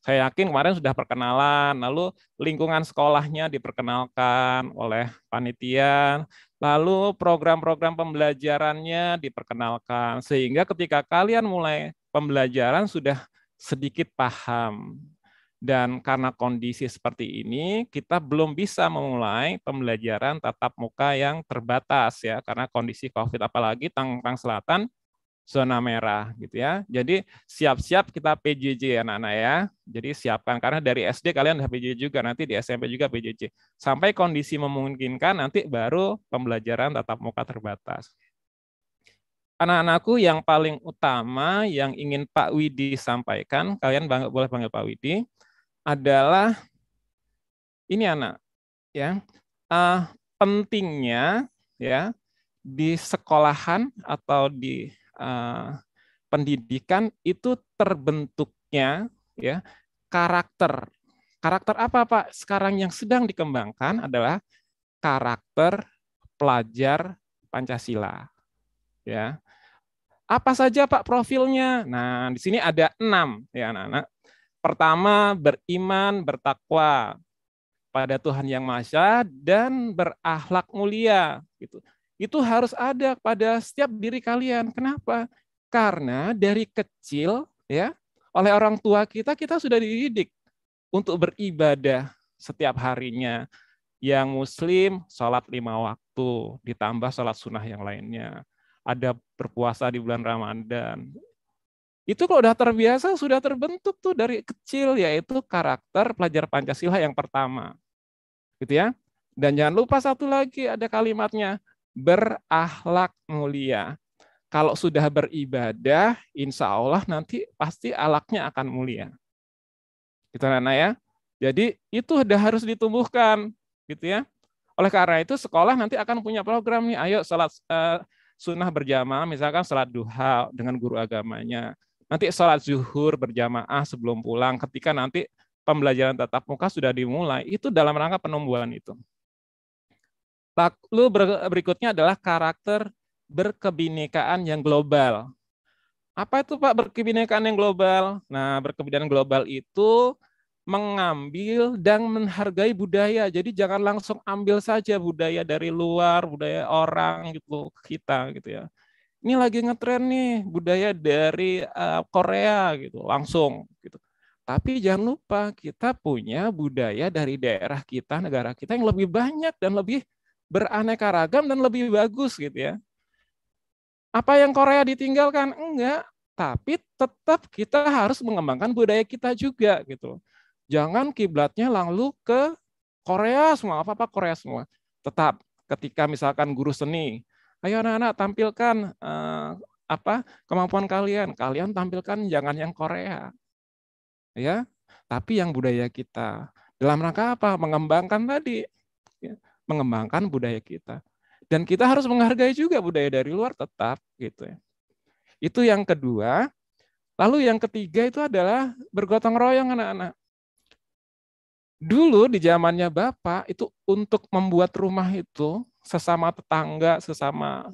Saya yakin kemarin sudah perkenalan, lalu lingkungan sekolahnya diperkenalkan oleh panitia, lalu program-program pembelajarannya diperkenalkan, sehingga ketika kalian mulai pembelajaran sudah sedikit paham. Dan karena kondisi seperti ini, kita belum bisa memulai pembelajaran tatap muka yang terbatas ya, karena kondisi COVID, apalagi Tangerang Selatan zona merah gitu ya. Jadi siap-siap kita PJJ anak-anak ya. Jadi siapkan, karena dari SD kalian udah PJJ juga, nanti di SMP juga PJJ. Sampai kondisi memungkinkan nanti baru pembelajaran tatap muka terbatas. Anak-anakku, yang paling utama yang ingin Pak Widi sampaikan, kalian boleh panggil Pak Widi, adalah ini anak ya, pentingnya ya di sekolahan atau di pendidikan itu terbentuknya ya karakter apa Pak sekarang yang sedang dikembangkan adalah karakter pelajar Pancasila ya. Apa saja Pak profilnya? Nah, di sini ada 6 ya anak-anak. Pertama, beriman, bertakwa pada Tuhan Yang Maha Esa dan berakhlak mulia. Itu harus ada pada setiap diri kalian. Kenapa? Karena dari kecil ya oleh orang tua kita sudah dididik untuk beribadah setiap harinya. Yang Muslim sholat 5 waktu, ditambah sholat sunnah yang lainnya. Ada berpuasa di bulan Ramadan. Itu kalau udah terbiasa, sudah terbentuk tuh dari kecil, yaitu karakter pelajar Pancasila yang pertama. Gitu ya. Dan jangan lupa satu lagi ada kalimatnya, berakhlak mulia. Kalau sudah beribadah, insya Allah nanti pasti akhlaknya akan mulia. Gitu anak-anak ya. Jadi itu udah harus ditumbuhkan, gitu ya. Oleh karena itu sekolah nanti akan punya program nih, ayo sholat sunnah berjamaah, misalkan sholat duha dengan guru agamanya. Nanti sholat zuhur berjamaah sebelum pulang, ketika nanti pembelajaran tatap muka sudah dimulai, itu dalam rangka penumbuhan itu. Lalu berikutnya adalah karakter berkebinekaan yang global. Apa itu Pak berkebinekaan yang global? Nah, berkebinekaan global itu mengambil dan menghargai budaya. Jadi jangan langsung ambil saja budaya dari luar, budaya orang gitu kita gitu ya. Ini lagi ngetren nih budaya dari Korea gitu, langsung gitu. Tapi jangan lupa kita punya budaya dari daerah kita, negara kita yang lebih banyak dan lebih beraneka ragam dan lebih bagus gitu ya. Apa yang Korea ditinggalkan? Enggak, tapi tetap kita harus mengembangkan budaya kita juga gitu. Jangan kiblatnya lalu ke Korea semua, apa-apa Korea semua. Tetap ketika misalkan guru seni, ayo anak-anak tampilkan kemampuan kalian. Kalian tampilkan jangan yang Korea. Ya, tapi yang budaya kita. Dalam rangka apa? Mengembangkan tadi. Ya, mengembangkan budaya kita. Dan kita harus menghargai juga budaya dari luar tetap gitu ya. Itu yang kedua. Lalu yang ketiga itu adalah bergotong royong anak-anak. Dulu di zamannya Bapak itu untuk membuat rumah itu sesama tetangga, sesama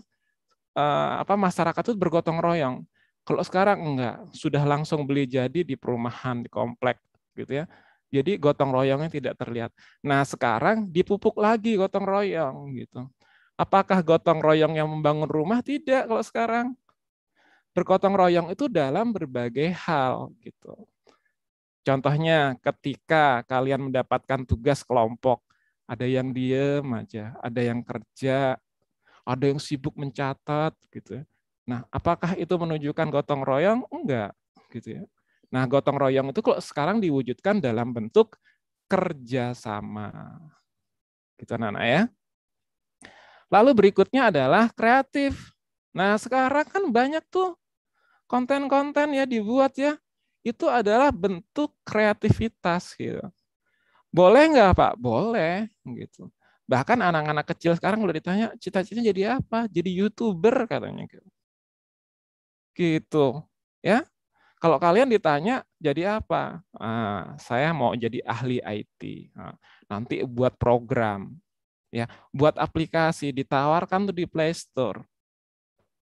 masyarakat itu bergotong royong. Kalau sekarang enggak, sudah langsung beli jadi di perumahan, di komplek gitu ya. Jadi gotong royongnya tidak terlihat. Nah, sekarang dipupuk lagi gotong royong gitu. Apakah gotong royong yang membangun rumah? Tidak kalau sekarang. Bergotong royong itu dalam berbagai hal gitu. Contohnya ketika kalian mendapatkan tugas kelompok, ada yang diem aja, ada yang kerja, ada yang sibuk mencatat gitu. Nah, apakah itu menunjukkan gotong royong? Enggak, gitu ya. Nah, gotong royong itu kok sekarang diwujudkan dalam bentuk kerjasama. Gitu anak-anak ya. Lalu berikutnya adalah kreatif. Nah, sekarang kan banyak tuh konten-konten ya dibuat ya. Itu adalah bentuk kreativitas gitu. Boleh nggak Pak? Boleh gitu. Bahkan anak-anak kecil sekarang udah ditanya cita-citanya jadi apa? Jadi YouTuber katanya gitu. Gitu ya. Kalau kalian ditanya jadi apa? Saya mau jadi ahli IT. Nanti buat program ya, buat aplikasi ditawarkan tuh di Play Store.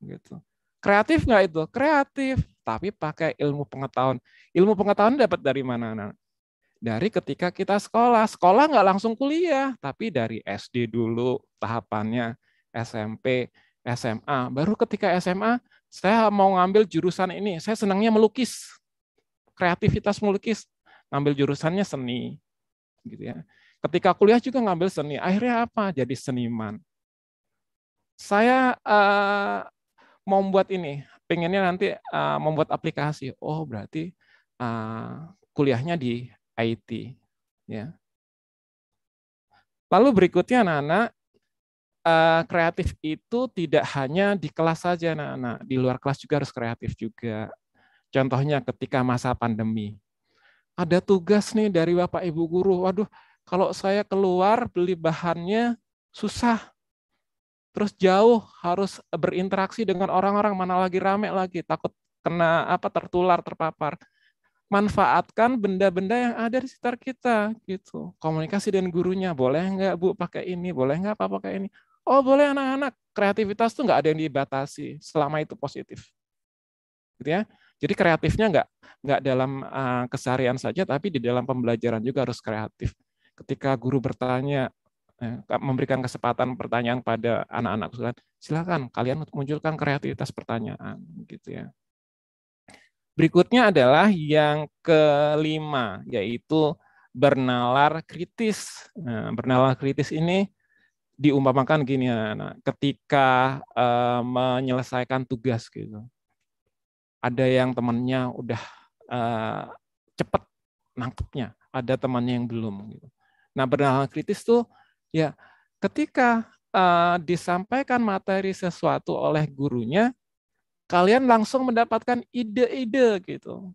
Gitu. Kreatif nggak itu? Kreatif, tapi pakai ilmu pengetahuan. Ilmu pengetahuan dapat dari mana? Dari ketika kita sekolah. Sekolah nggak langsung kuliah, tapi dari SD dulu tahapannya, SMP, SMA. Baru ketika SMA, saya mau ngambil jurusan ini. Saya senangnya melukis, kreativitas melukis. Ngambil jurusannya seni. Gitu ya. Ketika kuliah juga ngambil seni. Akhirnya apa? Jadi seniman. Saya mau membuat ini, pengennya nanti membuat aplikasi. Oh, berarti kuliahnya di IT. Ya. Lalu berikutnya anak-anak, kreatif itu tidak hanya di kelas saja anak-anak, di luar kelas juga harus kreatif juga. Contohnya ketika masa pandemi. Ada tugas nih dari Bapak Ibu guru, waduh kalau saya keluar beli bahannya susah. Terus jauh harus berinteraksi dengan orang-orang, mana lagi rame lagi, takut kena tertular, terpapar. Manfaatkan benda-benda yang ada di sekitar kita gitu. Komunikasi dengan gurunya, boleh nggak Bu pakai ini, boleh nggak Pak pakai ini. Oh boleh anak-anak, kreativitas tuh nggak ada yang dibatasi selama itu positif. Gitu ya. Jadi kreatifnya nggak dalam keseharian saja, tapi di dalam pembelajaran juga harus kreatif. Ketika guru bertanya, memberikan kesempatan pertanyaan pada anak-anak, silakan kalian munculkan kreativitas pertanyaan gitu ya. Berikutnya adalah yang kelima, yaitu bernalar kritis. Nah, bernalar kritis ini diumpamakan gini, anak, ketika menyelesaikan tugas gitu. Ada yang temannya udah cepat nangkepnya, ada temannya yang belum gitu. Nah, bernalar kritis tuh ya ketika disampaikan materi sesuatu oleh gurunya, kalian langsung mendapatkan ide-ide gitu.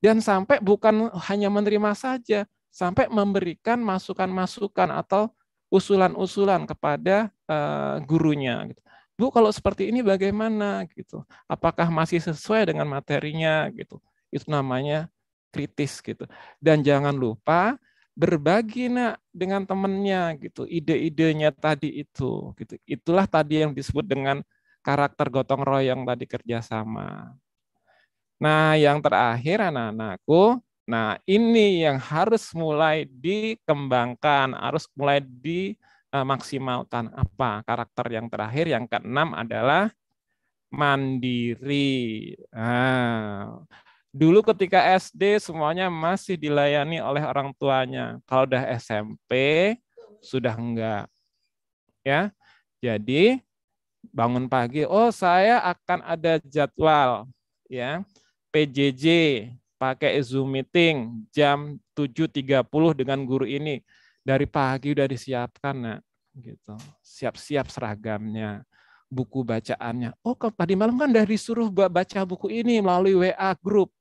Dan sampai bukan hanya menerima saja, sampai memberikan masukan-masukan atau usulan-usulan kepada gurunya gitu. Bu, kalau seperti ini bagaimana gitu? Apakah masih sesuai dengan materinya gitu? Itu namanya kritis gitu. Dan jangan lupa berbagi dengan temannya gitu, ide-idenya tadi itu gitu. Itulah tadi yang disebut dengan karakter gotong royong tadi, kerjasama. Nah, yang terakhir anak-anakku, nah ini yang harus mulai dikembangkan, harus mulai dimaksimalkan. Apa? Karakter yang terakhir, yang keenam adalah mandiri. Nah, dulu ketika SD semuanya masih dilayani oleh orang tuanya. Kalau udah SMP sudah enggak. Ya. Jadi bangun pagi, oh saya akan ada jadwal ya. PJJ pakai Zoom meeting jam 7.30 dengan guru ini. Dari pagi udah disiapkan, Nak. Gitu. Siap-siap seragamnya, buku bacaannya. Oh, tadi malam kan udah disuruh baca buku ini melalui WA group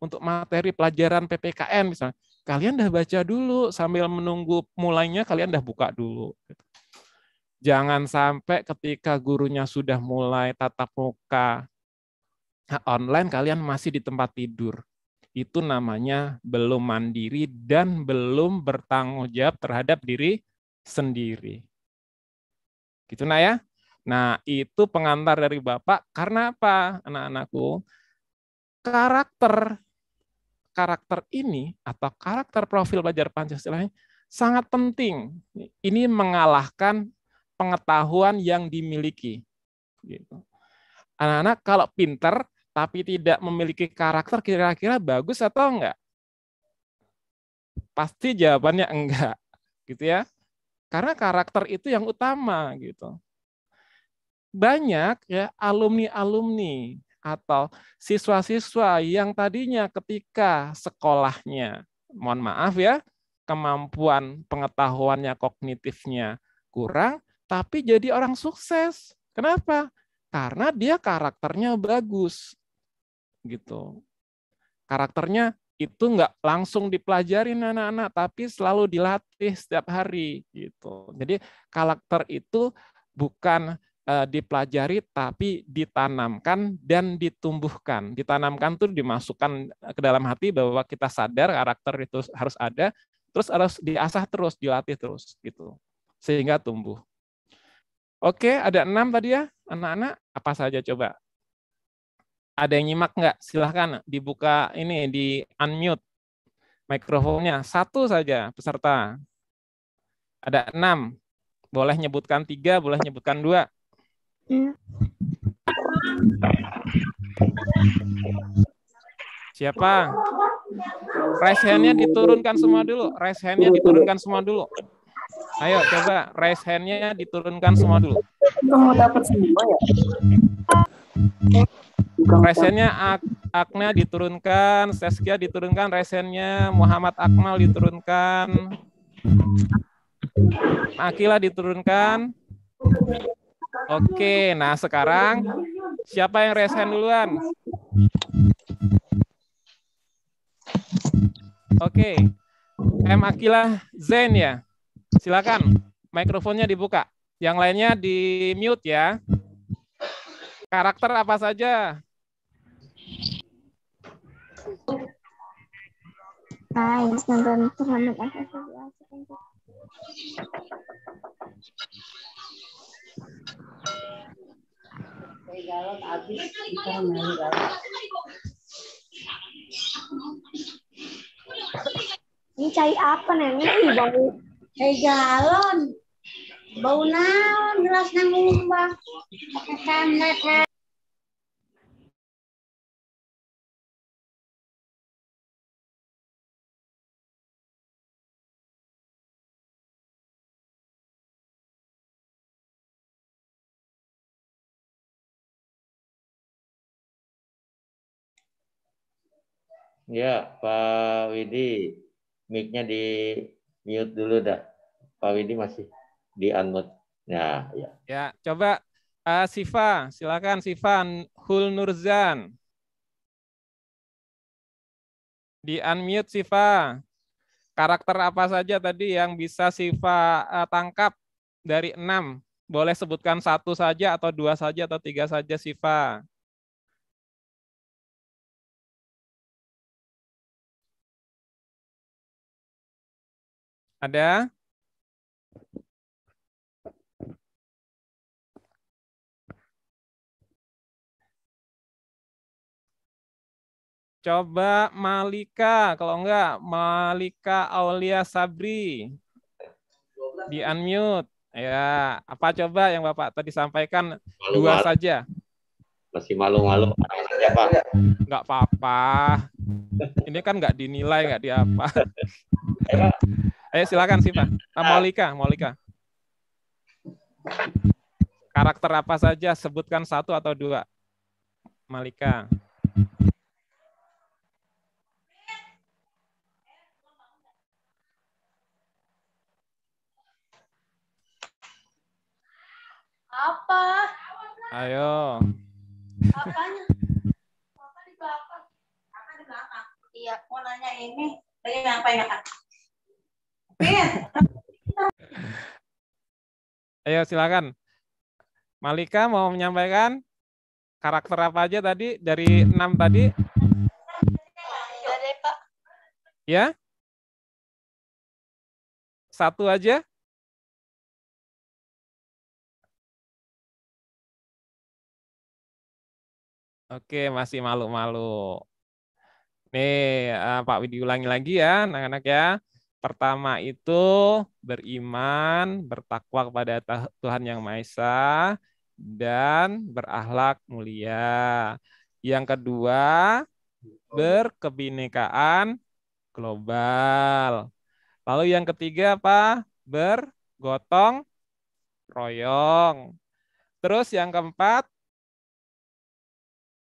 untuk materi pelajaran PPKN misalnya. Kalian udah baca dulu sambil menunggu mulainya, kalian udah buka dulu. Jangan sampai ketika gurunya sudah mulai tatap muka online, kalian masih di tempat tidur. Itu namanya belum mandiri dan belum bertanggung jawab terhadap diri sendiri. Gitu nah ya. Nah, itu pengantar dari Bapak. Karena apa, anak-anakku? Karakter ini atau karakter profil belajar Pancasila ini sangat penting. Ini mengalahkan pengetahuan yang dimiliki. Gitu. Anak-anak kalau pinter tapi tidak memiliki karakter, kira-kira bagus atau enggak? Pasti jawabannya enggak, gitu ya. Karena karakter itu yang utama, gitu. Banyak ya alumni-alumni atau siswa-siswa yang tadinya ketika sekolahnya, mohon maaf ya, kemampuan pengetahuannya, kognitifnya kurang, tapi jadi orang sukses. Kenapa? Karena dia karakternya bagus, gitu. Karakternya itu nggak langsung dipelajarin anak-anak, tapi selalu dilatih setiap hari, gitu. Jadi karakter itu bukan dipelajari, tapi ditanamkan dan ditumbuhkan. Ditanamkan tuh dimasukkan ke dalam hati bahwa kita sadar karakter itu harus ada, terus harus diasah terus, dilatih terus, gitu, sehingga tumbuh. Oke, ada 6 tadi ya, anak-anak. Apa saja coba? Ada yang nyimak nggak? Silahkan dibuka ini, di unmute mikrofonnya. 1 saja peserta. Ada 6. Boleh nyebutkan 3, boleh nyebutkan 2. Siapa? Raise hand-nya diturunkan semua dulu. Raise hand-nya diturunkan semua dulu. Ayo coba raise hand-nya diturunkan semua dulu. Raise hand-nya Akna diturunkan, Saskia diturunkan, raise hand-nya Muhammad Akmal diturunkan, Akila diturunkan. Oke, nah sekarang siapa yang raise hand duluan? Oke, M. Akila Zain ya. Silakan, mikrofonnya dibuka. Yang lainnya di mute ya. Karakter apa saja? Hai, nonton Muhammad Asyafi. Ini cari apa nenek? Bau galon. Bau naon gelas nang umbah. Pakai kamet. Ya, Pak Widi, mic-nya di mute dulu dah. Pak Widi masih di unmute. Nah, ya. Ya, coba Siva, silakan Siva Hul Nurzan. Di unmute Siva. Karakter apa saja tadi yang bisa Siva tangkap dari 6? Boleh sebutkan 1 saja atau 2 saja atau 3 saja Siva. Ada? Coba Malika, kalau enggak Malika Aulia Sabri di unmute. Ya, apa coba yang Bapak tadi sampaikan? Dua Malu-malu, saja. masih malu-malu anak-anaknya Pak. Enggak apa-apa. Ini kan enggak dinilai, enggak diapa. Ayo silakan sih Pak. Malika. Karakter apa saja? Sebutkan satu atau dua. Malika. Apa? Ayo. Apanya? Apa di belakang? Apa di belakang? Iya, mau nanya ini. Lagi ngapain Kak? Ayo silakan. Malika mau menyampaikan karakter apa aja tadi dari 6 tadi? Iya deh, Pak. Ya? Satu aja? Oke, masih malu-malu. Nih, Pak Widi ulangi lagi ya, anak-anak ya. Pertama itu beriman, bertakwa kepada Tuhan Yang Maha Esa, dan berakhlak mulia. Yang kedua, berkebinekaan global. Lalu yang ketiga apa? Bergotong royong. Terus yang keempat,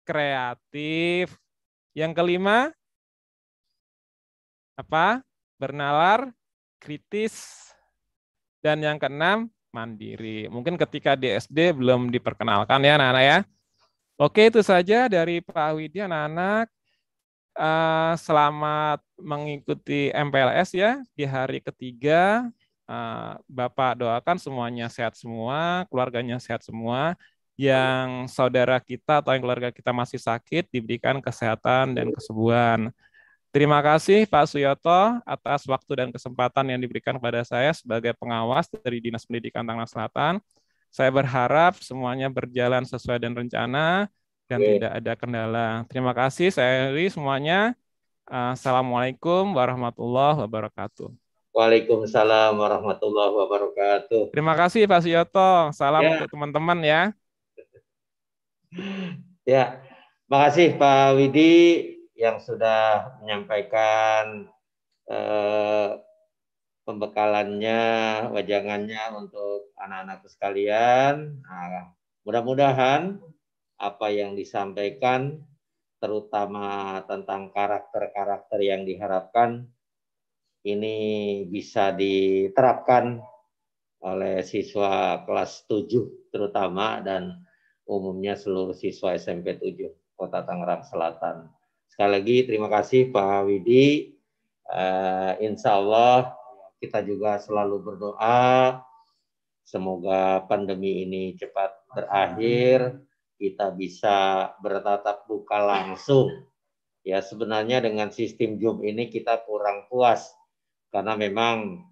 kreatif. Yang kelima, apa? Bernalar, kritis. Dan yang keenam, mandiri. Mungkin ketika di SD belum diperkenalkan ya anak-anak ya. Oke, itu saja dari Pak Widi anak-anak. Selamat mengikuti MPLS ya di hari ketiga. Bapak doakan semuanya sehat semua, keluarganya sehat semua. Yang saudara kita atau yang keluarga kita masih sakit diberikan kesehatan dan kesembuhan. Terima kasih Pak Suyoto atas waktu dan kesempatan yang diberikan kepada saya sebagai pengawas dari Dinas Pendidikan Tangerang Selatan. Saya berharap semuanya berjalan sesuai dengan rencana dan tidak ada kendala. Terima kasih saya Heri semuanya. Assalamualaikum warahmatullahi wabarakatuh. Waalaikumsalam warahmatullahi wabarakatuh. Terima kasih Pak Suyoto. Salam Ya. untuk teman-teman ya. Ya, makasih Pak Widi yang sudah menyampaikan pembekalannya, wajangannya untuk anak-anak sekalian. Nah, mudah-mudahan apa yang disampaikan, terutama tentang karakter-karakter yang diharapkan, ini bisa diterapkan oleh siswa kelas 7 terutama dan umumnya seluruh siswa SMP 7 Kota Tangerang Selatan. Sekali lagi terima kasih Pak Widi. Insya Allah kita juga selalu berdoa semoga pandemi ini cepat berakhir, kita bisa bertatap muka langsung. Ya sebenarnya dengan sistem Zoom ini kita kurang puas karena memang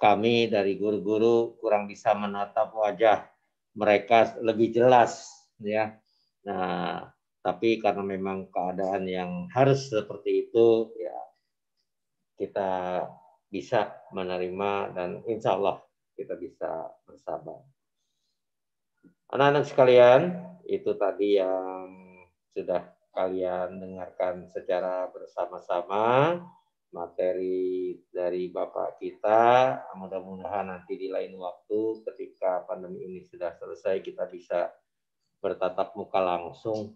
kami dari guru-guru kurang bisa menatap wajah mereka lebih jelas ya. Nah, tapi karena memang keadaan yang harus seperti itu ya kita bisa menerima dan insya Allah kita bisa bersabar. Anak-anak sekalian, itu tadi yang sudah kalian dengarkan secara bersama-sama materi dari Bapak kita. Mudah-mudahan nanti di lain waktu ketika pandemi ini sudah selesai kita bisa bertatap muka langsung.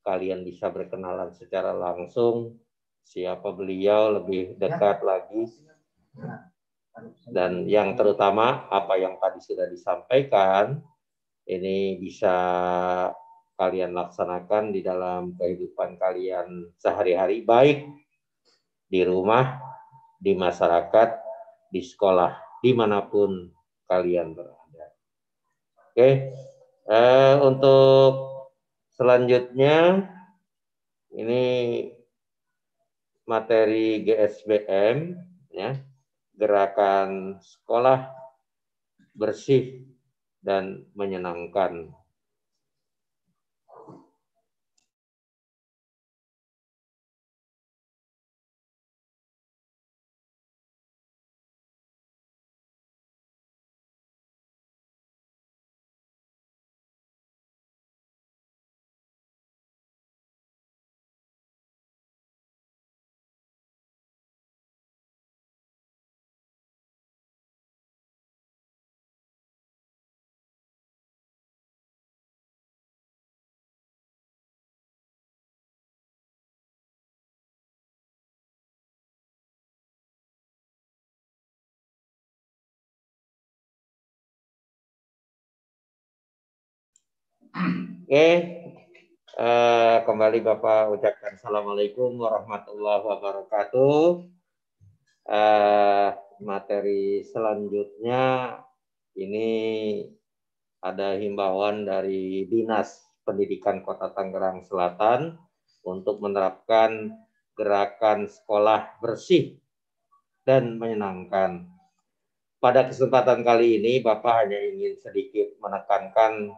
Kalian bisa berkenalan secara langsung. Siapa beliau lebih dekat lagi. Dan yang terutama apa yang tadi sudah disampaikan ini bisa kalian laksanakan di dalam kehidupan kalian sehari-hari, baik di rumah, di masyarakat, di sekolah, dimanapun kalian berada. Oke, untuk selanjutnya ini materi GSBM, ya, gerakan sekolah bersih dan menyenangkan. Oke, kembali Bapak ucapkan Assalamualaikum warahmatullahi wabarakatuh. Materi selanjutnya ini ada himbauan dari Dinas Pendidikan Kota Tangerang Selatan untuk menerapkan gerakan sekolah bersih dan menyenangkan. Pada kesempatan kali ini Bapak hanya ingin sedikit menekankan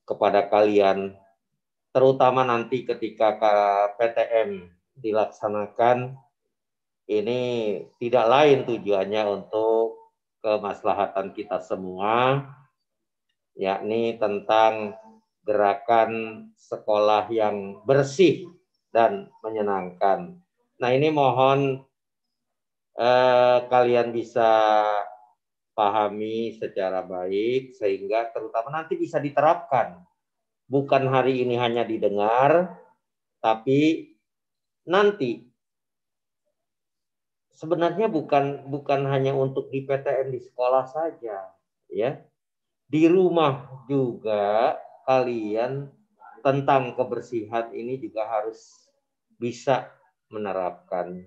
kepada kalian, terutama nanti ketika PTM dilaksanakan, ini tidak lain tujuannya untuk kemaslahatan kita semua, yakni tentang gerakan sekolah yang bersih dan menyenangkan. Nah, ini mohon kalian bisa pahami secara baik sehingga terutama nanti bisa diterapkan. Bukan hari ini hanya didengar, tapi nanti sebenarnya bukan hanya untuk di PTM di sekolah saja, ya. Di rumah juga kalian tentang kebersihan ini juga harus bisa menerapkan,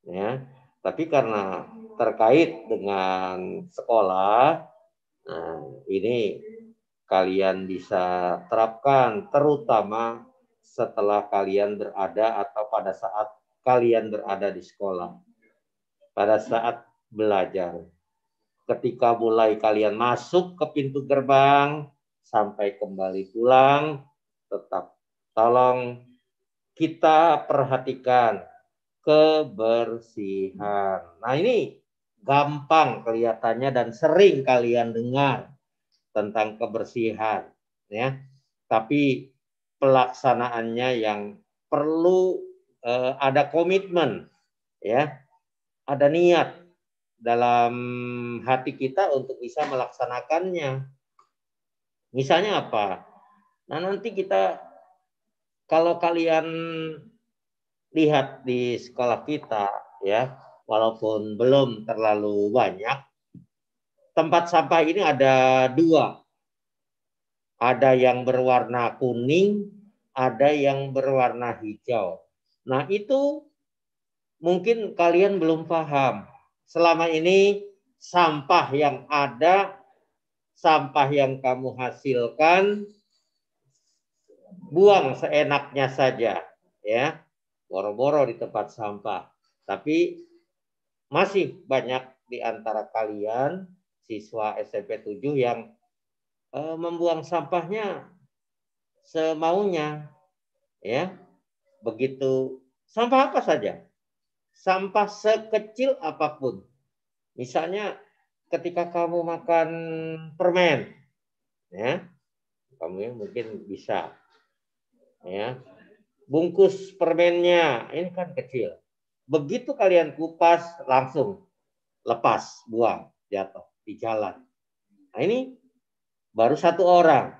ya. Tapi karena terkait dengan sekolah, nah ini kalian bisa terapkan terutama setelah kalian berada atau pada saat kalian berada di sekolah, pada saat belajar. Ketika mulai kalian masuk ke pintu gerbang sampai kembali pulang, tetap tolong kita perhatikan kebersihan. Nah, ini gampang kelihatannya dan sering kalian dengar tentang kebersihan, ya. Tapi pelaksanaannya yang perlu ada komitmen, ya. Ada niat dalam hati kita untuk bisa melaksanakannya. Misalnya apa? Nah, nanti kita, kalau kalian lihat di sekolah kita, ya, walaupun belum terlalu banyak, tempat sampah ini ada 2. Ada yang berwarna kuning, ada yang berwarna hijau. Nah, itu mungkin kalian belum paham. Selama ini sampah yang ada, sampah yang kamu hasilkan, buang seenaknya saja, ya. Boro-boro di tempat sampah. Tapi masih banyak di antara kalian siswa SMP 7 yang membuang sampahnya semaunya, ya. Begitu sampah apa saja, sampah sekecil apapun. Misalnya ketika kamu makan permen, ya, kamu mungkin bisa, ya, bungkus permennya ini kan kecil. Begitu kalian kupas langsung lepas, buang, jatuh di jalan. Nah, ini baru 1 orang,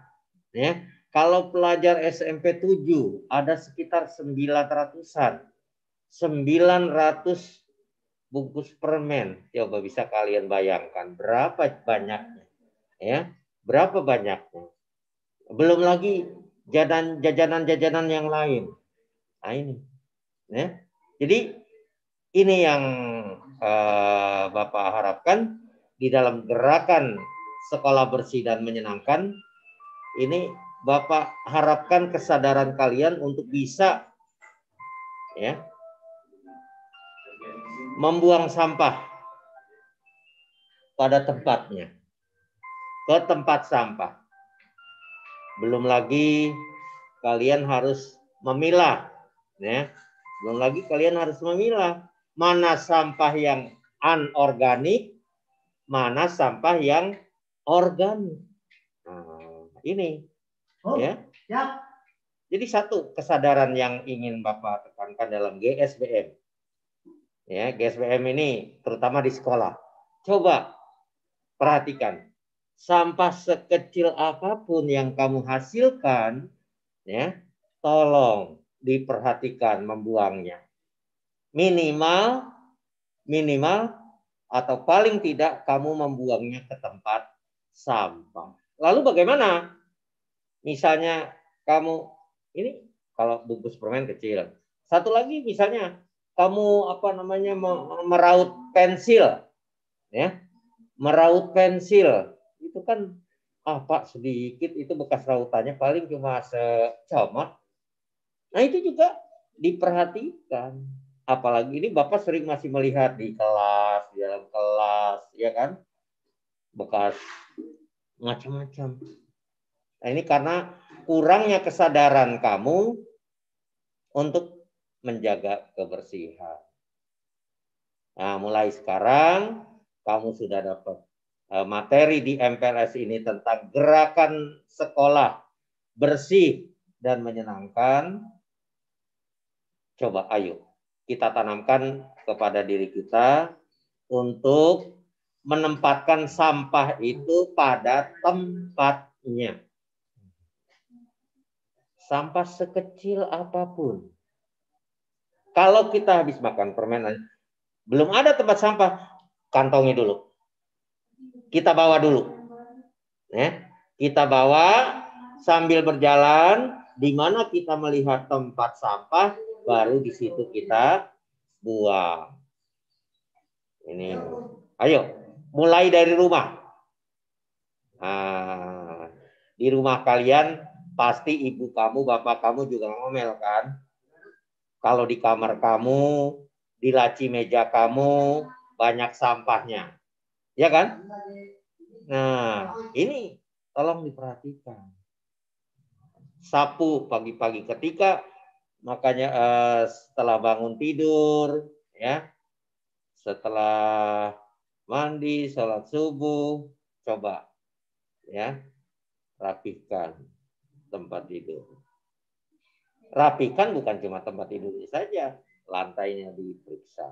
ya. Kalau pelajar SMP 7 ada sekitar 900-an. 900 bungkus permen. Coba bisa kalian bayangkan berapa banyaknya, ya? Berapa banyaknya? Belum lagi jajanan-jajanan yang lain. Nah, ini, ya. Jadi ini yang Bapak harapkan di dalam gerakan sekolah bersih dan menyenangkan. Ini Bapak harapkan kesadaran kalian untuk bisa, ya, membuang sampah pada tempatnya, ke tempat sampah. Belum lagi kalian harus memilah, ya. Belum lagi kalian harus memilah mana sampah yang anorganik, mana sampah yang organik. Nah, ini, ya. Jadi satu kesadaran yang ingin Bapak tekankan dalam GSBM. Ya, GSBM ini terutama di sekolah. Coba perhatikan, sampah sekecil apapun yang kamu hasilkan, ya, tolong diperhatikan membuangnya. Minimal atau paling tidak kamu membuangnya ke tempat sampah. Lalu bagaimana? misalnya kamu ini kalau bungkus permen kecil. Satu lagi misalnya kamu meraut pensil, ya, meraut pensil itu kan Pak sedikit, itu bekas rautannya paling cuma secomot. Nah itu juga diperhatikan. Apalagi ini Bapak sering masih melihat di kelas, di dalam kelas, ya kan, bekas macam-macam. Nah, ini karena kurangnya kesadaran kamu untuk menjaga kebersihan. Nah, mulai sekarang kamu sudah dapat materi di MPLS ini tentang gerakan sekolah bersih dan menyenangkan. Coba ayo kita tanamkan kepada diri kita untuk menempatkan sampah itu pada tempatnya. Sampah sekecil apapun. Kalau kita habis makan permen, belum ada tempat sampah, kantongi dulu. Kita bawa dulu. Ya, kita bawa sambil berjalan, di mana kita melihat tempat sampah, baru di situ kita buang. Ini, ayo, mulai dari rumah. Nah, di rumah kalian pasti ibu kamu, bapak kamu juga ngomel kan? Kalau di kamar kamu, di laci meja kamu banyak sampahnya, ya kan? Nah, ini tolong diperhatikan. Sapu pagi-pagi ketika makanya setelah bangun tidur, ya, setelah mandi, sholat subuh, coba ya rapikan tempat tidur. Rapikan bukan cuma tempat tidurnya saja, lantainya diperiksa.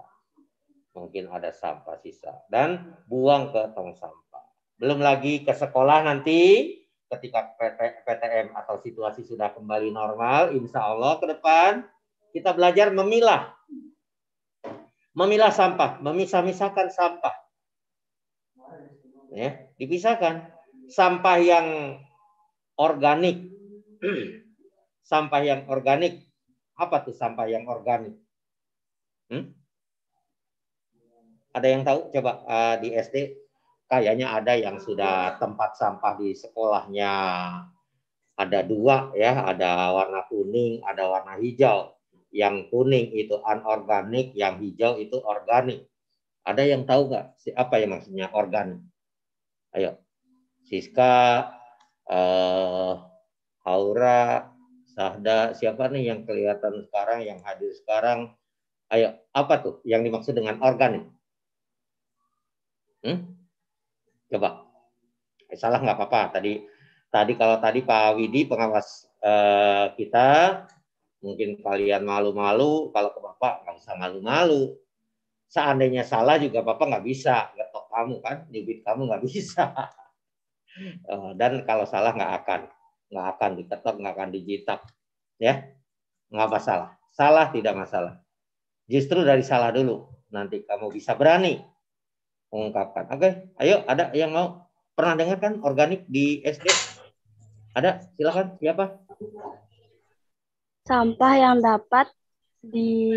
Mungkin ada sampah sisa dan buang ke tong sampah. Belum lagi ke sekolah nanti ketika PTM atau situasi sudah kembali normal, insya Allah ke depan kita belajar memilah sampah, memisah-misahkan sampah. Ya, dipisahkan. Sampah yang organik. Sampah yang organik. Apa tuh sampah yang organik? Ada yang tahu? Coba di SD kayaknya ada yang sudah tempat sampah di sekolahnya. Ada 2 ya, ada warna kuning, ada warna hijau. Yang kuning itu anorganik, yang hijau itu organik. Ada yang tahu nggak apa yang maksudnya organik? Ayo, Siska, Aura, Sahda, siapa nih yang kelihatan sekarang, yang hadir sekarang? Ayo, apa tuh yang dimaksud dengan organik? Coba. Salah nggak apa-apa. Tadi kalau Pak Widi pengawas kita, mungkin kalian malu-malu, kalau ke Bapak nggak usah malu-malu. Seandainya salah juga Bapak nggak bisa ngetok kamu kan, nyubit kamu nggak bisa. Dan kalau salah nggak akan diketok, nggak akan dijitak, ya nggak masalah. Salah tidak masalah. Justru dari salah dulu, nanti kamu bisa berani mengungkapkan. Oke, ayo, ada yang mau pernah dengar kan organik di SD? Ada, silakan. Siapa? Sampah yang dapat di...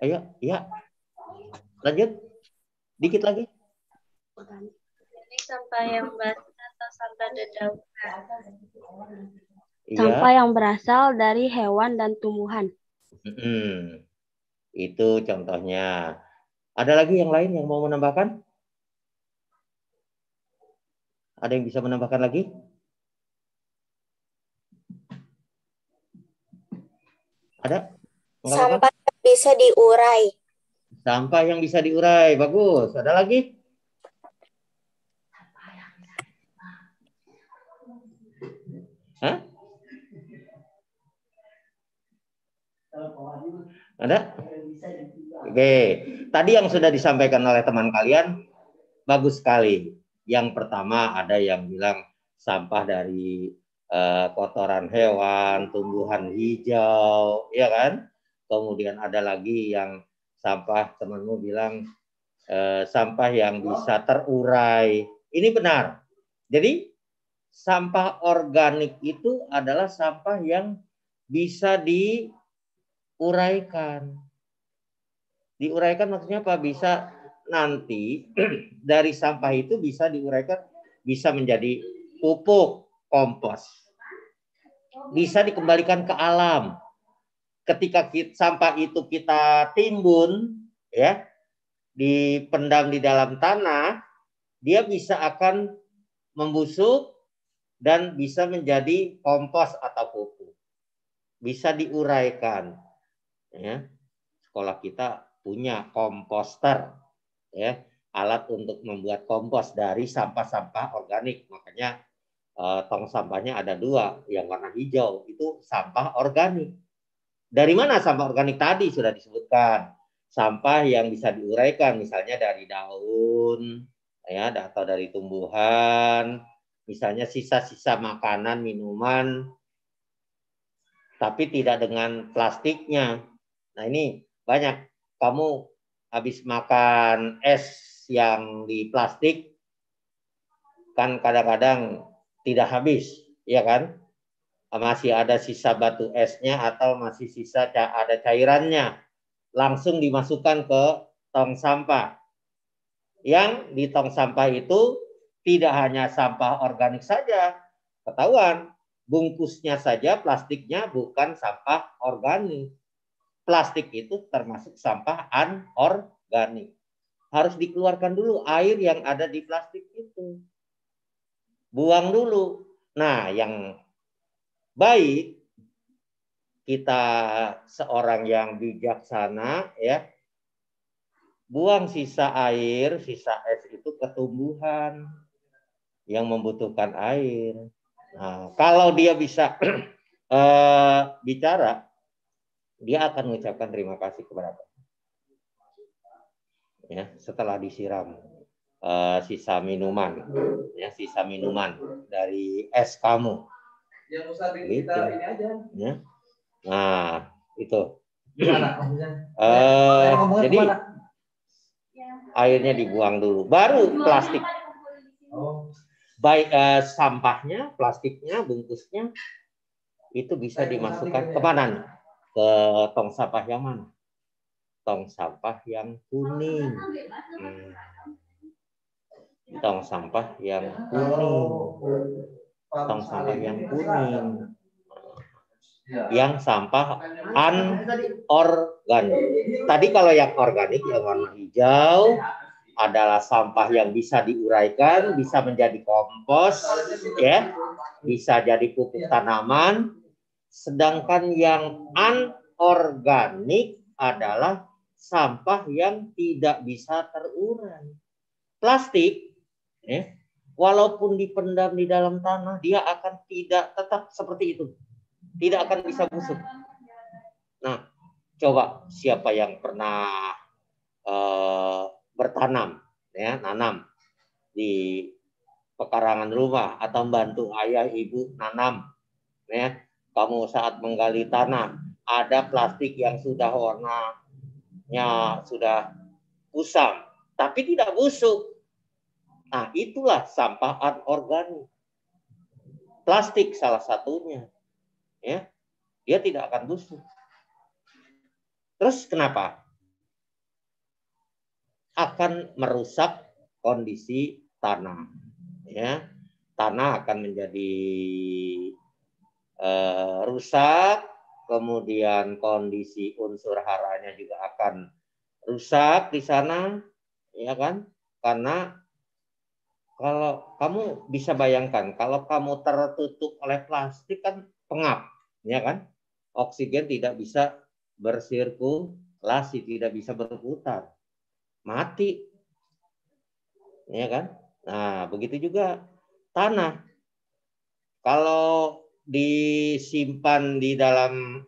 Ayo, ya. Lanjut. Dikit lagi. Ini sampah yang basah atau sampah dedaunan. Iya. Sampah yang berasal dari hewan dan tumbuhan. Itu contohnya. Ada lagi yang lain yang mau menambahkan? Ada yang bisa menambahkan lagi? Ada? Sampah yang bisa diurai. Sampah yang bisa diurai. Bagus. Ada lagi? Hah? Ada? Oke. Tadi yang sudah disampaikan oleh teman kalian, bagus sekali. Yang pertama ada yang bilang sampah dari kotoran hewan, tumbuhan hijau, ya kan? Kemudian ada lagi yang sampah, temanmu bilang sampah yang bisa terurai. Ini benar. Jadi sampah organik itu adalah sampah yang bisa diuraikan. Diuraikan maksudnya apa? Bisa nanti dari sampah itu bisa diuraikan, bisa menjadi pupuk, kompos. Bisa dikembalikan ke alam. Ketika sampah itu kita timbun, ya, dipendam di dalam tanah, dia bisa akan membusuk dan bisa menjadi kompos atau pupuk. Bisa diuraikan. Ya. Sekolah kita punya komposter, ya, alat untuk membuat kompos dari sampah-sampah organik. Makanya tong sampahnya ada 2, yang warna hijau itu sampah organik. Dari mana sampah organik tadi sudah disebutkan? Sampah yang bisa diuraikan, misalnya dari daun, ya, atau dari tumbuhan, misalnya sisa-sisa makanan, minuman, tapi tidak dengan plastiknya. Nah ini banyak, kamu habis makan es yang di plastik, kan kadang-kadang tidak habis, ya kan? Masih ada sisa batu esnya atau masih sisa ada cairannya. Langsung dimasukkan ke tong sampah. Yang di tong sampah itu tidak hanya sampah organik saja. Ketahuan, bungkusnya saja plastiknya bukan sampah organik. Plastik itu termasuk sampah anorganik. Harus dikeluarkan dulu air yang ada di plastik itu. Buang dulu. Nah, yang baik, kita seorang yang bijaksana, ya, buang sisa air, sisa es itu ke tumbuhan yang membutuhkan air. Nah, kalau dia bisa bicara, dia akan mengucapkan terima kasih kepada Tuhan. Ya, setelah disiram sisa minuman, ya, sisa minuman dari es kamu. Yang usah gitu. Ini aja. Ya. Nah, itu. Jadi airnya dibuang dulu, baru plastik. Baik sampahnya, plastiknya, bungkusnya itu bisa dimasukkan kemana? Ke tong sampah yang mana? Tong sampah yang kuning. Tong sampah yang kuning. Tong sampah yang kuning. Yang sampah anorganik. Tadi kalau yang organik yang warna hijau adalah sampah yang bisa diuraikan, bisa menjadi kompos, ya, bisa jadi pupuk tanaman. Sedangkan yang anorganik adalah sampah yang tidak bisa terurai. Plastik, ya, walaupun dipendam di dalam tanah, dia akan tidak tetap seperti itu. Tidak akan bisa busuk. Nah, coba siapa yang pernah bertanam, ya, nanam di pekarangan rumah atau membantu ayah ibu nanam, ya, kamu saat menggali tanah ada plastik yang sudah warnanya sudah kusam, tapi tidak busuk. Nah, itulah sampah anorganik. Plastik salah satunya. Ya, dia tidak akan busuk. Terus kenapa? Akan merusak kondisi tanah. Ya, tanah akan menjadi rusak, kemudian kondisi unsur haranya juga akan rusak di sana, ya kan? Karena kalau kamu bisa bayangkan, kalau kamu tertutup oleh plastik kan pengap. Ya kan, oksigen tidak bisa bersirkulasi, tidak bisa berputar, mati, ya kan. Nah, begitu juga tanah, kalau disimpan di dalam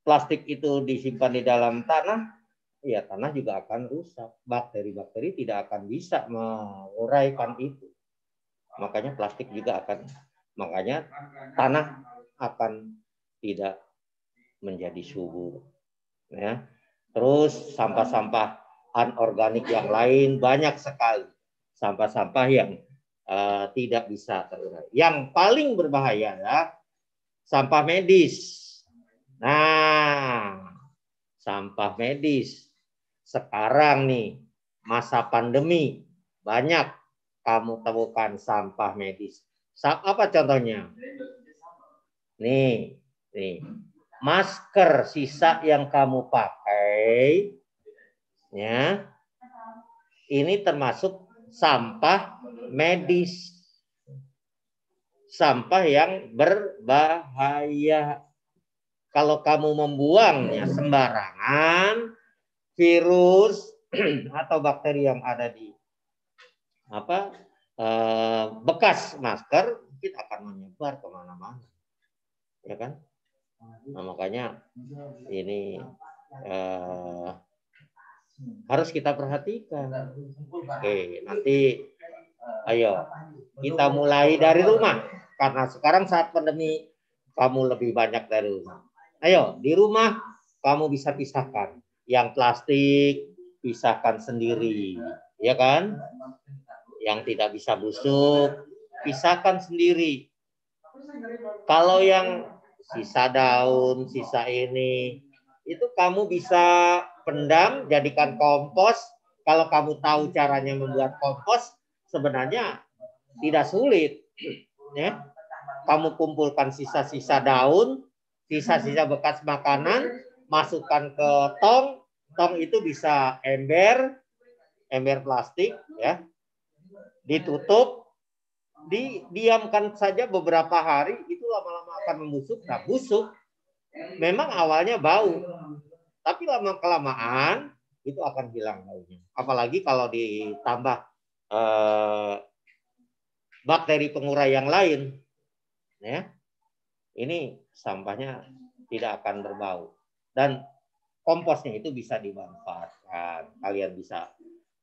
plastik itu, disimpan di dalam tanah, ya tanah juga akan rusak, bakteri-bakteri tidak akan bisa menguraikan itu, makanya plastik juga akan, makanya tanah akan tidak menjadi subur, ya. Terus sampah-sampah anorganik yang lain banyak sekali, sampah-sampah yang tidak bisa terurai. Yang paling berbahaya adalah sampah medis. Nah, sampah medis sekarang nih masa pandemi banyak kamu temukan sampah medis. Apa contohnya? Nih, masker sisa yang kamu pakai, ya, ini termasuk sampah medis, sampah yang berbahaya. Kalau kamu membuangnya sembarangan, virus atau bakteri yang ada di bekas masker mungkin akan menyebar kemana-mana, ya kan? Nah, makanya ini harus kita perhatikan. Oke, nanti ayo kita mulai dari rumah, karena sekarang saat pandemi kamu lebih banyak dari rumah. Ayo di rumah kamu bisa pisahkan, yang plastik pisahkan sendiri, ya kan? Yang tidak bisa busuk pisahkan sendiri. Kalau yang sisa daun, sisa ini, itu kamu bisa pendam, jadikan kompos. Kalau kamu tahu caranya membuat kompos, sebenarnya tidak sulit. Ya. Kamu kumpulkan sisa-sisa daun, sisa-sisa bekas makanan, masukkan ke tong. Tong itu bisa ember plastik, ya, ditutup, didiamkan saja beberapa hari, itu lama-lama akan membusuk. Nah, busuk memang awalnya bau, tapi lama-kelamaan itu akan hilang baunya. Apalagi kalau ditambah bakteri pengurai yang lain, ya, ini sampahnya tidak akan berbau. Dan komposnya itu bisa dimanfaatkan. Kalian bisa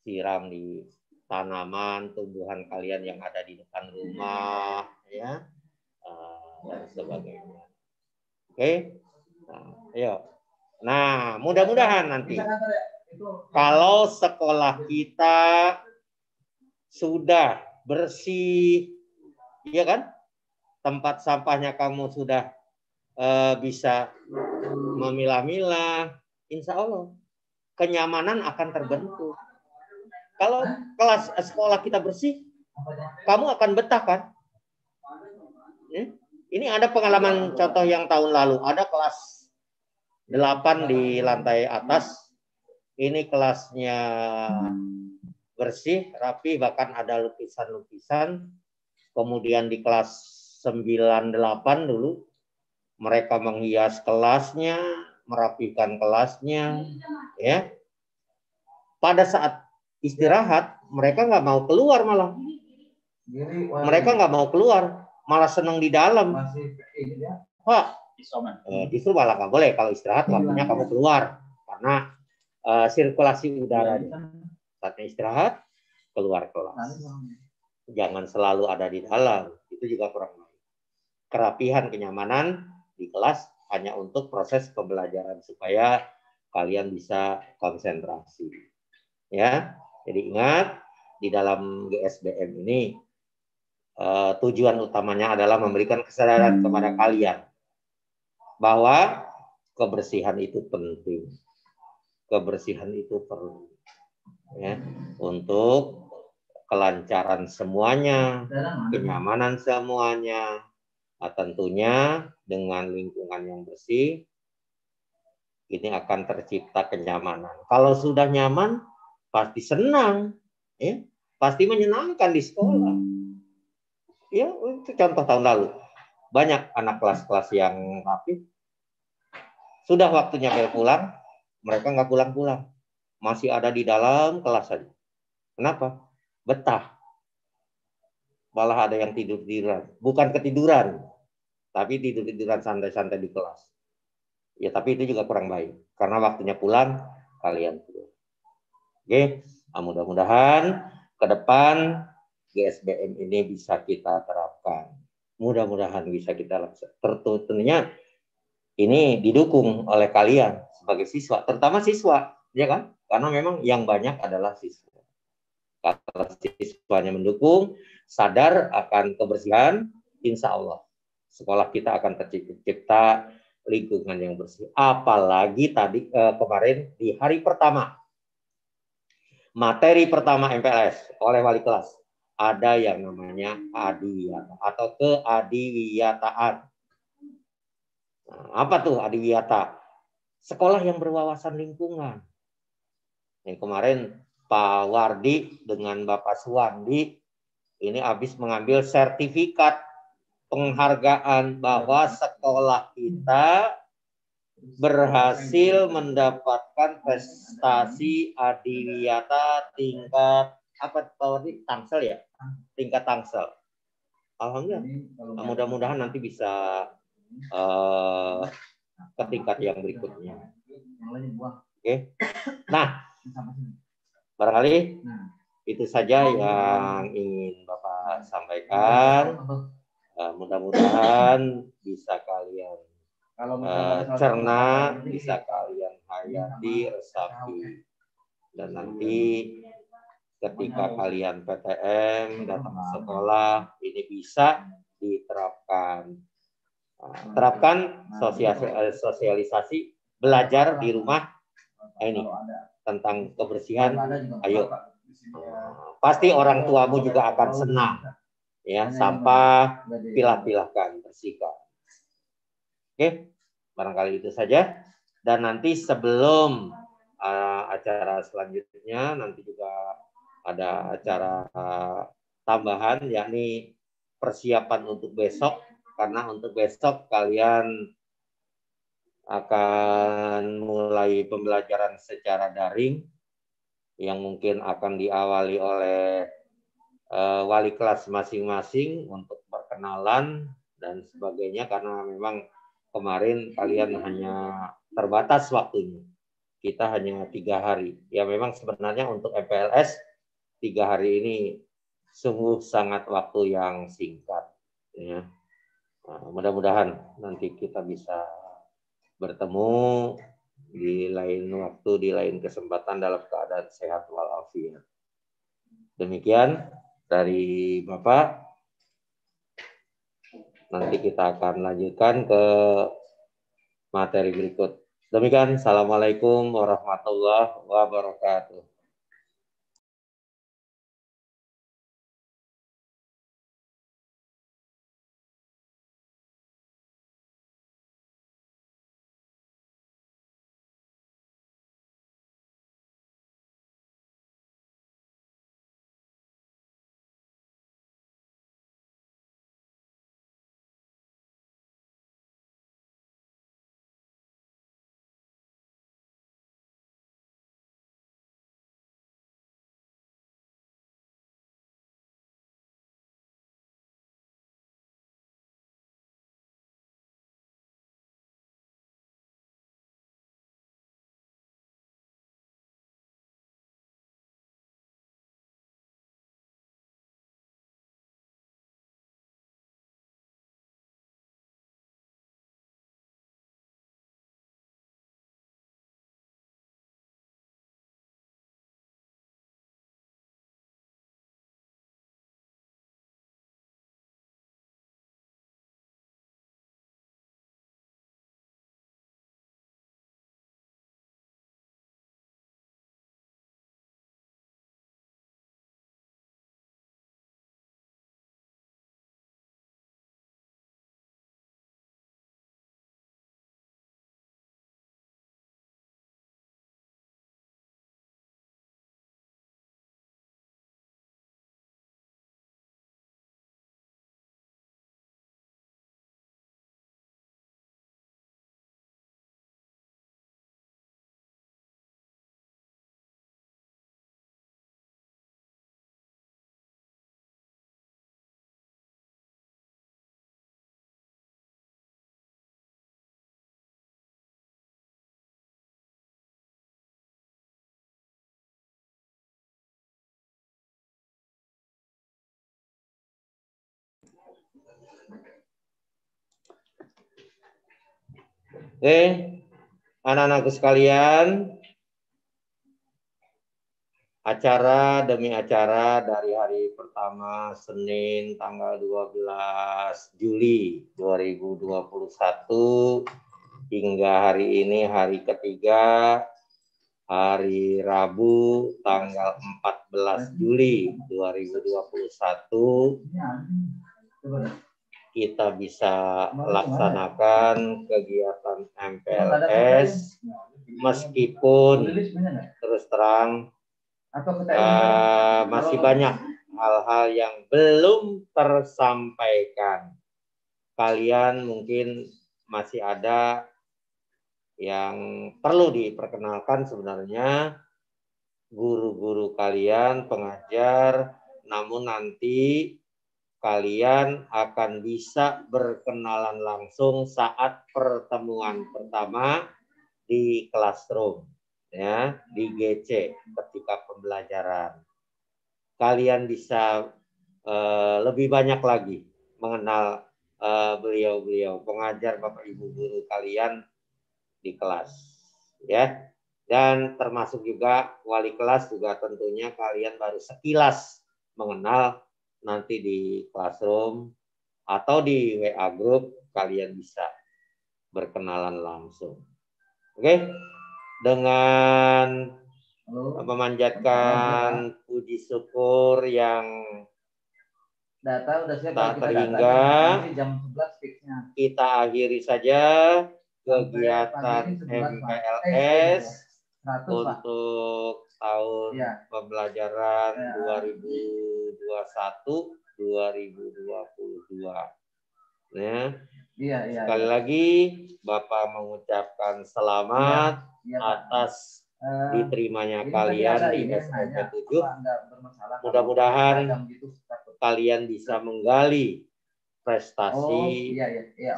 siram di tanaman, tumbuhan kalian yang ada di depan rumah, ya, dan sebagainya. Oke, nah, ayo. Nah, mudah-mudahan nanti kalau sekolah kita sudah bersih, ya kan, tempat sampahnya kamu sudah bisa memilah-milah, insya Allah kenyamanan akan terbentuk. Kalau kelas sekolah kita bersih, kamu akan betah kan? Ini ada pengalaman contoh yang tahun lalu. Ada kelas 8 di lantai atas. Ini kelasnya bersih, rapi, bahkan ada lukisan-lukisan. Kemudian di kelas 9-8 dulu, mereka menghias kelasnya, merapikan kelasnya. Ya. Pada saat istirahat, mereka nggak mau keluar malah. Mereka nggak mau keluar, malah senang di dalam. Pak, justru malah nggak boleh kalau istirahat, waktunya kamu keluar. Karena sirkulasi udara. Saatnya istirahat, keluar kelas. Jangan selalu ada di dalam. Itu juga kurang baik. Kerapihan, kenyamanan di kelas hanya untuk proses pembelajaran supaya kalian bisa konsentrasi. Ya. Jadi ingat, di dalam GSBM ini tujuan utamanya adalah memberikan kesadaran kepada kalian bahwa kebersihan itu penting. Kebersihan itu perlu, ya, untuk kelancaran semuanya, kenyamanan semuanya. Nah, tentunya dengan lingkungan yang bersih ini akan tercipta kenyamanan. Kalau sudah nyaman, pasti senang, ya, pasti menyenangkan di sekolah. Ya, itu contoh tahun lalu. Banyak anak kelas-kelas yang rapi. Sudah waktunya pulang, mereka nggak pulang-pulang. Masih ada di dalam kelas saja. Kenapa? Betah. Malah ada yang tidur-tiduran. Bukan ketiduran, tapi tidur-tiduran santai-santai di kelas. Ya, tapi itu juga kurang baik. Karena waktunya pulang, kalian tidur. Oke, mudah-mudahan ke depan GSBM ini bisa kita terapkan. Mudah-mudahan bisa kita laksanakan. Tentunya ini didukung oleh kalian sebagai siswa, terutama siswa, ya kan? Karena memang yang banyak adalah siswa. Kalau siswanya mendukung, sadar akan kebersihan, insya Allah sekolah kita akan tercipta lingkungan yang bersih. Apalagi tadi kemarin di hari pertama, materi pertama MPLS oleh wali kelas, ada yang namanya adiwiyata atau keadiwiyataan. Nah, apa tuh adiwiyata? Sekolah yang berwawasan lingkungan. Yang kemarin Pak Wardi dengan Bapak Suwandi ini habis mengambil sertifikat penghargaan bahwa sekolah kita berhasil mendapatkan prestasi adiwiyata tingkat apa Pak Wardi? Tangsel ya? Tingkat Tangsel. Alhamdulillah. Mudah-mudahan nanti bisa ke tingkat yang berikutnya. Oke. Nah, barangkali itu saja yang ingin Bapak sampaikan. Mudah-mudahan bisa kalian cerna, bisa kalian hayati, resapi. Dan nanti ketika kalian PTM datang ke sekolah, ini bisa diterapkan. Terapkan sosialisasi, belajar di rumah ini tentang kebersihan. Ayo, pasti orang tuamu juga akan senang. Ya, sampah pilah-pilahkan, bersihkan. Oke, barangkali itu saja. Dan nanti sebelum acara selanjutnya, nanti juga ada acara tambahan, yakni persiapan untuk besok. Karena untuk besok kalian akan mulai pembelajaran secara daring yang mungkin akan diawali oleh wali kelas masing-masing untuk perkenalan dan sebagainya, karena memang kemarin kalian hanya terbatas waktunya. Kita hanya 3 hari. Ya memang sebenarnya untuk MPLS 3 hari ini sungguh sangat waktu yang singkat. Ya. Mudah-mudahan nanti kita bisa bertemu di lain waktu, di lain kesempatan dalam keadaan sehat walafiat. Demikian dari Bapak. Nanti kita akan lanjutkan ke materi berikut. Demikian, Assalamualaikum warahmatullahi wabarakatuh. Oke, anak-anakku sekalian, acara demi acara dari hari pertama Senin tanggal 12 Juli 2021 hingga hari ini hari ketiga, hari Rabu tanggal 14 Juli 2021 kita bisa laksanakan kegiatan MPLS meskipun terus terang masih banyak hal-hal yang belum tersampaikan. Kalian mungkin masih ada yang perlu diperkenalkan sebenarnya, guru-guru kalian, pengajar, namun nanti kalian akan bisa berkenalan langsung saat pertemuan pertama di classroom, ya, di GC ketika pembelajaran. Kalian bisa lebih banyak lagi mengenal beliau-beliau, pengajar, Bapak Ibu guru kalian di kelas, ya. Dan termasuk juga wali kelas juga tentunya kalian baru sekilas mengenal, nanti di classroom atau di WA group kalian bisa berkenalan langsung. Oke? Dengan memanjatkan puji syukur yang data udah siap, tak terhingga, kita akhiri saja kegiatan MPLS untuk tahun pembelajaran 2021-2022. Ya. Sekali lagi Bapak mengucapkan selamat atas diterimanya kalian di SMP 7. Mudah-mudahan kalian bisa menggali prestasi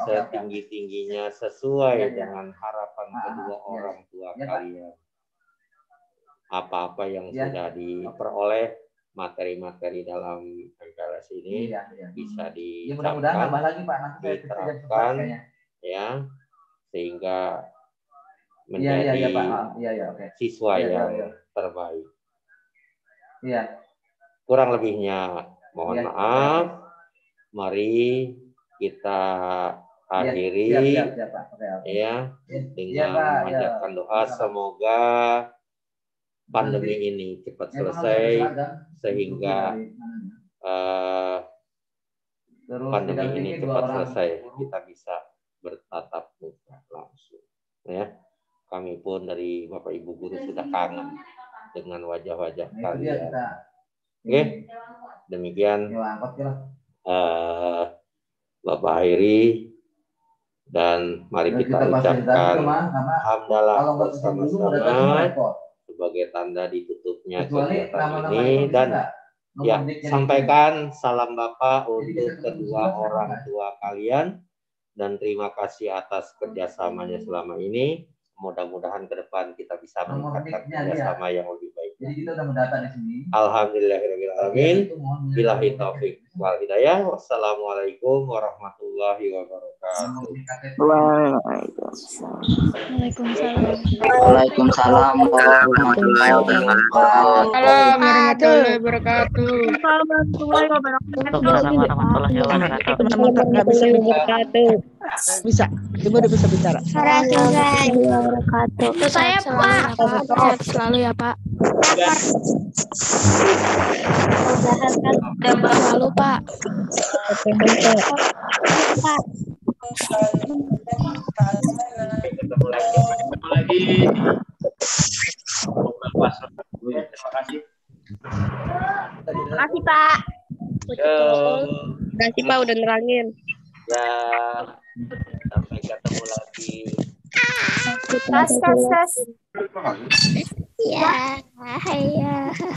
setinggi-tingginya sesuai dengan harapan kedua orang tua kalian. Apa-apa yang sudah diperoleh materi-materi dalam MPLS ini bisa diterapkan, ya, sehingga menjadi siswa yang terbaik. Kurang lebihnya mohon maaf. Mari kita akhiri ya dengan memanjatkan doa semoga pandemi ini cepat selesai sehingga pandemi ini cepat selesai, kita bisa bertatap muka langsung, ya. Kami pun dari Bapak Ibu guru sudah kangen dengan wajah-wajah kalian. Oke, demikian Bapak akhiri, dan mari kita ucapkan hamdalah bersama-sama sebagai tanda ditutupnya kegiatan ini. Dan ya, sampaikan salam Bapak untuk kedua orang tua kalian dan terima kasih atas kerjasamanya selama ini. Mudah-mudahan ke depan kita bisa meningkatkan kerjasama yang lebih baik. Jadi kita udah mendata di sini. Alhamdulillahirrahmanirrahim. Billahi taufik wal hidayah. Wassalamualaikum warahmatullahi wabarakatuh. Waalaikumsalam warahmatullahi wabarakatuh. Bisa, Ibu udah bisa bicara. Warahmatullahi wabarakatuh. Itu saya Pak. Sehat selalu ya Pak. Sehat selalu Pak. Pak. Ketemu lagi. Terima kasih. Terima kasih Pak. Terima kasih Pak udah nerangin. Ya, sampai ketemu lagi. Kas. Ya, ya.